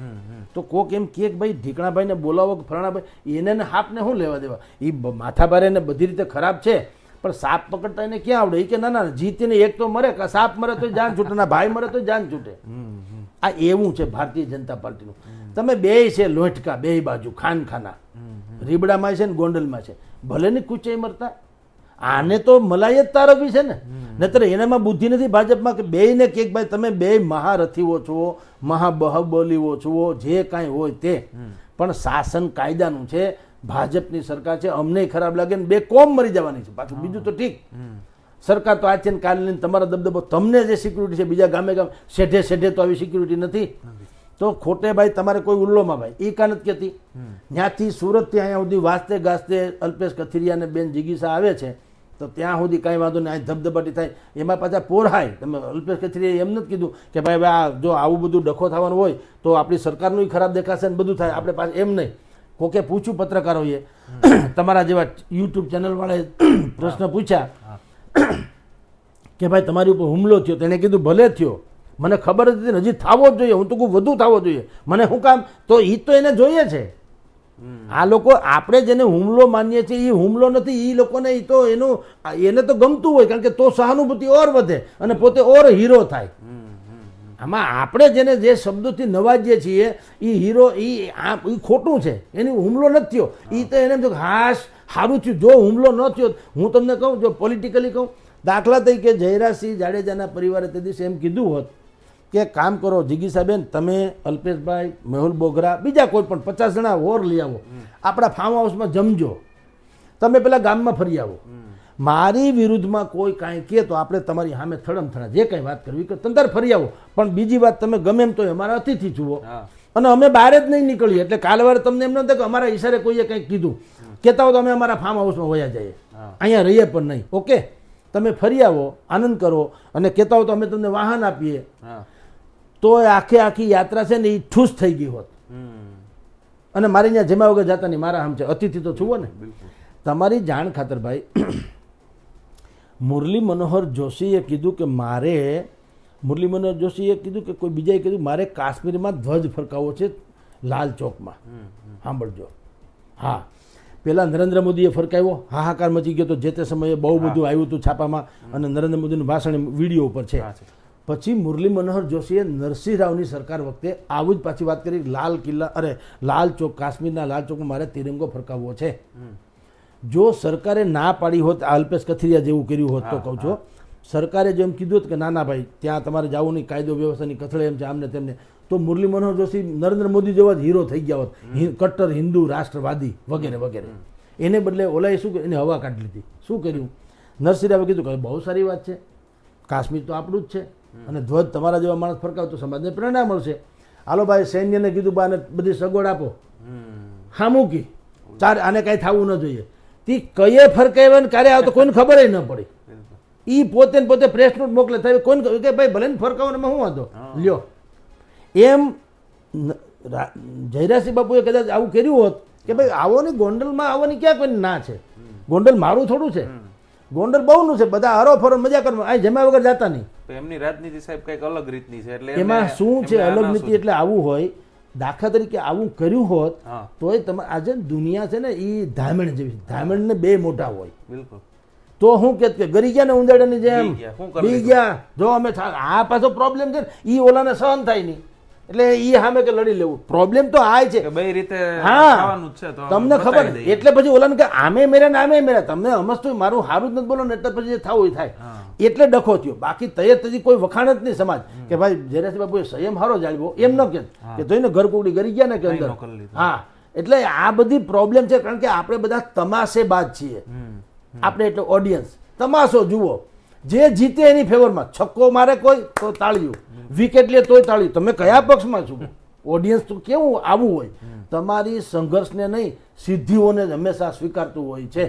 તો કોક એમ કે ભાઈ ઢીકણાભાઈને બોલાવો કે ફલાણાભાઈ, એને સાપને શું લેવા દેવા? એ માથા ભારે ને બધી રીતે ખરાબ છે, પણ સાપ પકડતા એને ક્યાં આવડે? એ કે ના જીતીને એક તો મરે, સાપ મરે તો જાન છૂટે, ના ભાઈ મરે તો જાન છૂટે. આ એવું છે ભારતીય જનતા પાર્ટીનું. તમે બે છે લોટકા, બે બાજુ ખાના, રીબડામાં છે ને ગોંડલમાં છે, ભલે ને કૂચે મરતા. આને તો મલાઈ જ તારવવી છે ને, નહીતર એનામાં બુદ્ધિ નથી ભાજપમાં કે બેયને કે ભાઈ તમે બે મહારથીઓ છો, મહાબહબલીઓ છો, જે કાંઈ હોય તે, પણ શાસન કાયદાનું છે. ભાજપની સરકાર છે, અમને ખરાબ લાગે ને બે કોમ મરી જવાની છે. પાછું બીજું તો ઠીક, સરકાર તો આજ છે ને કાલ લઈને તમારા દબદબો, તમને જે સિક્યુરિટી છે બીજા ગામે શેઢે તો આવી સિક્યુરિટી નથી. તો ખોટે ભાઈ તમારે કોઈ ઉલ્લોમાં ભાઈ એ કા નથી કહેતી. ત્યાંથી સુરતથી અહીંયા સુધી વાસ્તે ગાસ્તે અલ્પેશ કથિરિયા બેન જિગીસા આવે છે તો ત્યાં સુધી કાંઈ વાંધો નહીં, અહીં ધબધબાટી થાય. એમાં પાછા પોરાય. તમે અલ્પેશ કથિરિયાએ એમ નથી કીધું કે ભાઈ આ જો આવું બધું ડખો થવાનું હોય તો આપણી સરકારનું ખરાબ દેખાશે ને બધું થાય. આપણે પાછું એમ નહીં. કોકે પૂછ્યું પત્રકારોએ, તમારા જેવા યુટ્યુબ ચેનલવાળાએ પ્રશ્ન પૂછ્યા કે ભાઈ તમારી ઉપર હુમલો થયો, તેણે કીધું ભલે થયો, મને ખબર હતી હજી થવો જ જોઈએ, હું તો કહું વધુ થવો જોઈએ, મને શું કામ? તો એ તો એને જોઈએ છે. આ લોકો આપણે જેને હુમલો માનીએ છીએ એ હુમલો નથી. એ લોકોને એ તો એને તો ગમતું હોય, કારણ કે તો સહાનુભૂતિ ઓર વધે અને પોતે ઓર હીરો થાય. આમાં આપણે જેને જે શબ્દોથી નવાજીએ છીએ એ હીરો એ ખોટું છે, એની હુમલો નથી થયો. એ તો એને જો હાશ સારું થયું. જો હુમલો ન થયો, હું તમને કહું, જો પોલિટિકલી કહું, દાખલા તરીકે જયરાજસિંહ જાડેજાના પરિવારે તે દિવસે એમ કીધું હોત કે કામ કરો જિગીસાબેન, તમે અલ્પેશભાઈ, મેહુલ બોગરા, બીજા કોઈ પણ 50 જણા ઓર લઈ આવો, આપણા ફાર્મ હાઉસમાં જમજો, તમે પેલા ગામમાં ફરી આવો. મારી વિરુદ્ધમાં કોઈ કાંઈ કહે તો આપણે તમારી સામે થડમથડા જે કાંઈ વાત કરવી કે તંતર ફરી આવો. પણ બીજી વાત, તમે ગમે એમ તો અમારા અતિથિ જુઓ, અને અમે બહાર જ નહીં નીકળીએ. એટલે કાલવારે તમને એમ ન થાય કે અમારા ઈશારે કોઈએ કંઈક કીધું, કહેતા હો તો અમે અમારા ફાર્મ હાઉસમાં વયા જઈએ, અહીંયા રહીએ પણ નહીં. ઓકે, તમે ફરી આવો, આનંદ કરો, અને કહેતા હો તો અમે તમને વાહન આપીએ. તો આખી યાત્રા છે ને એ ઠૂસ થઈ ગઈ હોત, અને મારે અહીંયા જમ્યા વગર જતા નહીં. મારા આમ છે અતિથિ તો છુઓ ને. તમારી જાણ ખાતર ભાઈ, મુરલી મનોહર જોશીએ કીધું કે કોઈ બીજાએ કીધું મારે કાશ્મીરમાં ધ્વજ ફરકાવવો છે લાલ ચોકમાં. સાંભળજો. હા, પેલા નરેન્દ્ર મોદીએ ફરકાવ્યો, હાહાકાર મચી ગયો તો જે તે સમયે બહુ બધું આવ્યું હતું છાપામાં, અને નરેન્દ્ર મોદીનું ભાષણ વિડીયો ઉપર છે. પછી મુરલી મનોહર જોશીએ નરસિંહ રાવની સરકાર વખતે આવું જ પાછી વાત કરી, લાલ ચોક, કાશ્મીરના લાલ ચોકમાં મારે તિરંગો ફરકાવવો છે. જો સરકારે ના પાડી હોત, અલ્પેશ કથિરિયા જેવું કર્યું હોત તો કહું છું, સરકારે જો એમ કીધું હોત કે ના ભાઈ ત્યાં તમારે જવું નહીં, કાયદો વ્યવસ્થાની કથળે એમ છે, આમને તેમને, તો મુરલી મનોહર જોશી નરેન્દ્ર મોદી જેવા જ હીરો થઈ ગયા હોત, કટ્ટર હિન્દુ રાષ્ટ્રવાદી વગેરે વગેરે. એને બદલે ઓલાએ શું કર્યું? એને હવા કાઢી લીધી. શું કર્યું? નરસિંહ રાવે કીધું કે બહુ સારી વાત છે, કાશ્મીર તો આપણું જ છે, અને ધ્વજ તમારા જેવા માણસ ફરકાવ તો સમાજને પ્રેરણા મળશે. હાલો ભાઈ, સૈન્યને કીધું બાને બધી સગવડ આપો, હા મૂકી, આને કાંઈ થવું ન જોઈએ. તી કયે ફરકાવ્યા ને ક્યારે આવે તો કોઈને ખબર ન પડી. એ પોતે પ્રેસ નોટ મોકલે, થાય કોઈને કે ભાઈ ભલે ને ફરકાવો ને હું વાંધો લ્યો. એમ જયરાજસિંહ બાપુએ કદાચ આવું કર્યું હોત કે ભાઈ આવો ને ગોંડલમાં આવવાની ક્યાં કોઈ ના છે, ગોંડલ મારું થોડું છે, ગોંડલ બહુનું છે, બધા હરો ફરો મજા કરવા અહીં જમ્યા વગર જતા નહીં.
એમની રાજનીતિ સાહેબ કઈક અલગ રીતની છે. એટલે
એમાં શું છે અલગ નીતિ? એટલે આવું હોય, દાખલા તરીકે આવું કર્યું હોત તોય તમે આજે દુનિયા છે ને એ ધામણ જેવી, ધામણ ને બે મોટા હોય. બિલકુલ. તો હું કે ગરી ગયા ને ઉંદરડાની જેમ બી ગયા. જો અમે આ પાછો પ્રોબ્લેમ છે ને, એ ઓલાને સહન થાય નહીં, એટલે એ સામે કે લડી લેવું. પ્રોબ્લેમ તો આ છે,
બે રીતે
હા તમને ખબર. એટલે પછી ઓલાને કે આમે મેરા ને આમે મેરા, તમને સમજતું મારું સારું જ નથી બોલો ને, એટલે પછી જે થવું એ થાય. એટલે ડખો થયો. બાકી તૈયાર કોઈ વખાણ જ નહીં સમાજ કે ભાઈ જયરાજસિંહ બાપુએ સંયમ હારો જાળવ્યો, એમ ન કે તો એને ઘરકુકડી ગરી ગયા ને કે અંદર. હા, એટલે આ બધી પ્રોબ્લેમ છે, કારણ કે આપણે બધા તમાશેબાજ છીએ. આપણે એટલે ઓડિયન્સ તમાશો જુઓ, જે જીતે એની ફેવરમાં, છક્કો મારે કોઈ તો તાળીયું, વિકેટ લે તોય તાળીયું. તમે કયા પક્ષમાં છો? ઓડિયન્સ તો કેવું આવું હોય, તમારી સંઘર્ષને નહીં સિદ્ધિઓને હંમેશા સ્વીકારતું હોય છે.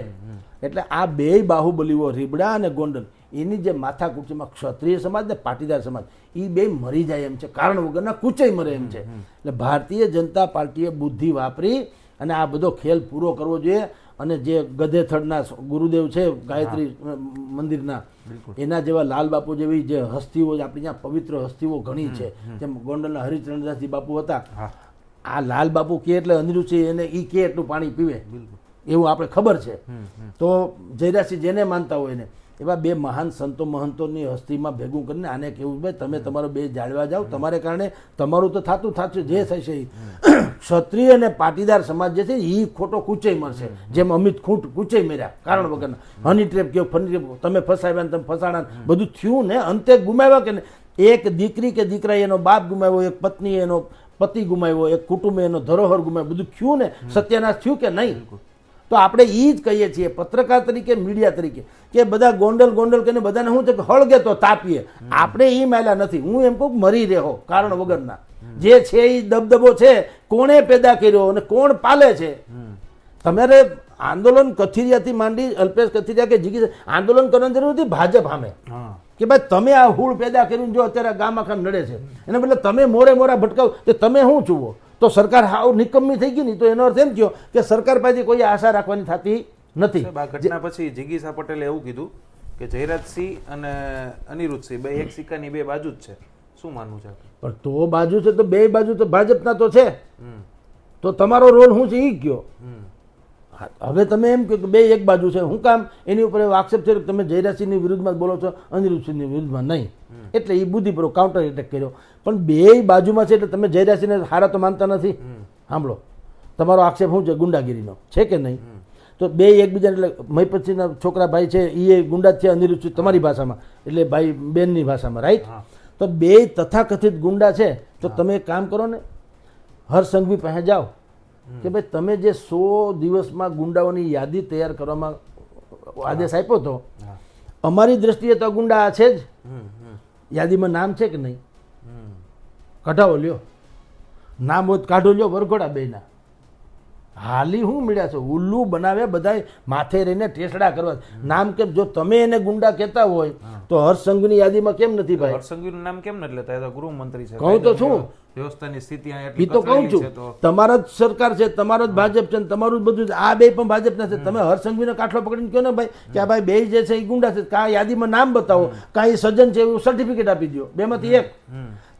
એટલે આ બે બાહુબલીઓ રીબડા અને ગોંડલ, એની જે માથાકૂચીમાં ક્ષત્રિય સમાજ ને પાટીદાર સમાજ, એ બે મરી જાય એમ છે, કારણ વગરના કૂચય મરે એમ છે. એટલે ભારતીય જનતા પાર્ટીએ બુદ્ધિ વાપરી અને આ બધો ખેલ પૂરો કરવો જોઈએ. અને જે ગધેથડના ગુરુદેવ છે ગાયત્રી મંદિરના, એના જેવા લાલ બાપુ જેવી જે હસ્તીઓ આપણી ત્યાં પવિત્ર હસ્તીઓ ઘણી છે, જેમ ગોંડલના હરિચરણદાસજી બાપુ હતા. આ લાલ બાપુ કે એટલે અંધરું છે, એને એ કે એટલું પાણી પીવે એવું આપણે ખબર છે. તો જયરાજસિંહ જેને માનતા હોય ને એવા બે મહાન સંતો મહંતોની હસ્તીમાં ભેગું કરીને આને કેવું ભાઈ તમે તમારો બે જાળવા જાઓ, તમારે કારણે તમારું તો થતું થશે, જે થશે ક્ષત્રિય અને પાટીદાર સમાજ જે છે એ ખોટો કૂચય મળશે. જેમ અમિત ખૂંટ કૂચય મર્યા કારણ વગરના, હની ટ્રેપ કેવું ફની ટ્રેપ, તમે ફસાવ્યા તમે ફસાણા, બધું થયું ને, અંતે ગુમાવ્યા કે ને. એક દીકરી કે દીકરા એનો બાપ ગુમાવ્યો, એક પત્ની એનો પતિ ગુમાવ્યો, એક કુટુંબ એનો ધરોહર ગુમાવ્યો, બધું થયું ને, સત્યાનાશ થયું કે નહીં? તો આપણે એ જ કહીએ છીએ પત્રકાર તરીકે, મીડિયા તરીકે, કે બધા ગોંડલ કરીને બધાને શું છે કે હળગે તો તાપીએ. આપણે એ માયલા નથી. હું એમ કહું મરી રહ્યો કારણ વગરના. જે છે એ દબદબો છે, કોણે પેદા કર્યો અને કોણ પાલે છે? તમારે આંદોલન કથિરિયાથી માંડી અલ્પેશ કથિરિયા કે જીગી આંદોલન કરવાની જરૂર નથી. ભાજપ સામે કે ભાઈ તમે આ હૂળ પેદા કરીને જો અત્યારે ગામ આખા નડે છે, એના બદલે તમે મોરા ભટકાવ તો તમે શું છુઓ? તો સરકાર હાવ નિકમ્મી થઈ ગઈ ને, તો એનો અર્થ એમ થયો કે સરકાર પાસેથી કોઈ આશા રાખવાની થતી નથી.
આ ઘટના પછી જિગીસા પટેલે એવું કીધું કે જયરાજસિંહ અને અનિરુદ્ધસિંહ બે એક સિક્કાની બે બાજુ જ છે. શું માનવું છે?
પણ તો બાજુ છે તો બે બાજુ તો ભાજપના તો છે. તો તમારો રોલ શું છે એ કયો. હવે તમે એમ કહો કે બે એક બાજુ છે, હું કામ એની ઉપર એવો આક્ષેપ છે કે તમે જયરાજસિંહની વિરુદ્ધમાં જ બોલો છો, અનિરુદ્ધસિંહની વિરુદ્ધમાં નહીં, એટલે એ બુદ્ધિપૂર્વક કાઉન્ટર એટેક કર્યો. પણ બે બાજુમાં છે એટલે તમે જયરાજસિંહને હારા તો માનતા નથી. સાંભળો, તમારો આક્ષેપ શું છે? ગુંડાગીરીનો છે કે નહીં? તો બે એકબીજાને એટલે મહિપતસિંહના છોકરા ભાઈ છે એ ગુંડા છે, અનિરુદ્ધ તમારી ભાષામાં એટલે ભાઈ બેનની ભાષામાં, રાઈટ? તો બે તથાકથિત ગુંડા છે. તો તમે એક કામ કરો ને, હર સંઘવી પાસે જાઓ કે ભાઈ તમે જે 100 દિવસમાં ગુંડાઓની યાદી તૈયાર કરવામાં આદેશ આપ્યો હતો, અમારી દ્રષ્ટિએ તો ગુંડા છે જ, યાદીમાં નામ છે કે નહીં? કઢાવો લ્યો, નામ હોય કાઢો લ્યો, વરઘોડા બેના. હાલી હું મળ્યા છે, ઉલ્લુ બનાવે બધા માથે રહીને ટેસડા કરવા. નામ કેમ? જો તમે એને ગુંડા કહેતા હોય તો હર્ષસંઘની યાદીમાં કેમ નથી ભાઈ?
હર્ષસંઘવીનું નામ કેમ નથી લેતા? એ તો ગૃહમંત્રી છે.
કહું તો છું,
વ્યવસ્થાની સ્થિતિ
એ તો કહું છું, તમારા જ સરકાર છે, તમારો જ ભાજપ છે, તમારું જ બધું. આ બે પણ ભાજપના છે. તમે હર્ષસંઘવીનો કાઠલો પકડીને કહો ને ભાઈ કે આ ભાઈ બે જે છે એ ગુંડા છે, કાં યાદીમાં નામ બતાવો, કાં એ સજ્જન છે એવું સર્ટિફિકેટ આપી દો. બેમાંથી એક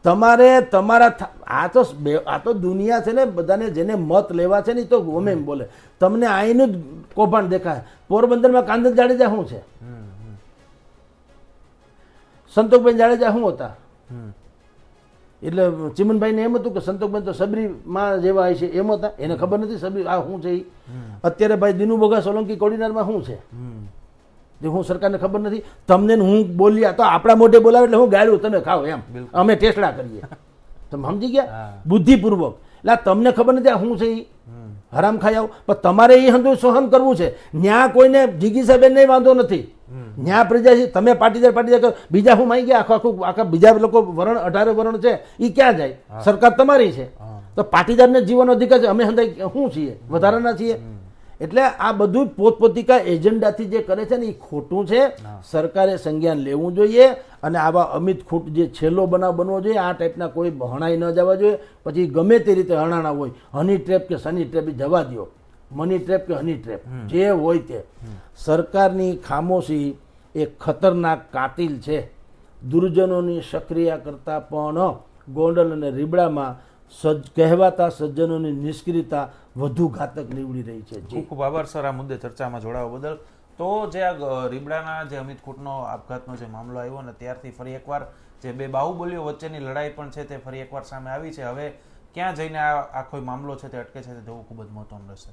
તમારે તમારા આ તો દુનિયા છે ને, બધાને જેને મત લેવા છે ને એ તો ગમે એમ બોલે. તમને આઈનું જ કૌભાંડ દેખાય. પોરબંદરમાં કાંદન જાડેજા શું છે? સંતોષભાઈ જાડેજા શું હતા? એટલે ચિમનભાઈને એમ હતું કે સંતોષભાઈ તો સબરીમાં જેવા હોય છે એમ હતા, એને ખબર નથી સબરી આ શું છે. અત્યારે ભાઈ દિનુ બોગા સોલંકી કોડીનારમાં શું છે જે હું સરકારને ખબર નથી? તમને હું બોલ્યા તો આપણા મોઢે બોલાવે એટલે હું ગાળું, તમે ખાઓ એમ, અમે ટેસડા કરીએ. તમે સમજી ગયા? બુદ્ધિપૂર્વક. એટલે તમને ખબર નથી આ શું છે એ હરામ ખાઈ આવો. પણ તમારે એ હંધું સહન કરવું છે. ન્યા કોઈને જીગી સાહેબ નહીં વાંધો નથી, ન્યા પ્રજા છે. તમે પાટીદાર બીજા હું માઈ ગયા, આખા બીજા લોકો વરણ 18 વરણ છે એ ક્યાં જાય? સરકાર તમારી છે તો પાટીદારને જીવન અધિકાર છે. અમે હંધાઈ શું છીએ? વધારાના છીએ. એટલે આ બધું પોતપોતિકા એજન્ડાથી જે કરે છે ને એ ખોટું છે. સરકારે સંજ્ઞાન લેવું જોઈએ અને આવા અમિત ખૂટ જે છેલ્લો બનાવ બનવો જોઈએ. આ ટાઈપના કોઈ હણાઈ ન જવા જોઈએ. પછી ગમે તે રીતે હણાણા હોય, હની ટ્રેપ કે સની ટ્રેપ જવા દો, મની ટ્રેપ કે હની ટ્રેપ જે હોય તે. સરકારની ખામોશી એ ખતરનાક કાતિલ છે. દુર્જનોની સક્રિયા કરતાં પણ ગોંડલ અને રીબડામાં કહેવાતા સજ્જનોની નિષ્ક્રિયતા વધુ ઘાતક નીવડી રહી છે.
ખૂબ ખૂબ આભાર સર આ મુદ્દે ચર્ચામાં જોડાવા બદલ. તો જે આ રીબડાના જે અમિત ખૂટનો આપઘાતનો જે મામલો આવ્યો ને ત્યારથી ફરી એકવાર જે બે બાહુબલીઓ વચ્ચેની લડાઈ પણ છે તે ફરી એકવાર સામે આવી છે. હવે ક્યાં જઈને આ આખો મામલો છે તે અટકે છે તે જોવું ખૂબ જ મહત્વનું રહેશે.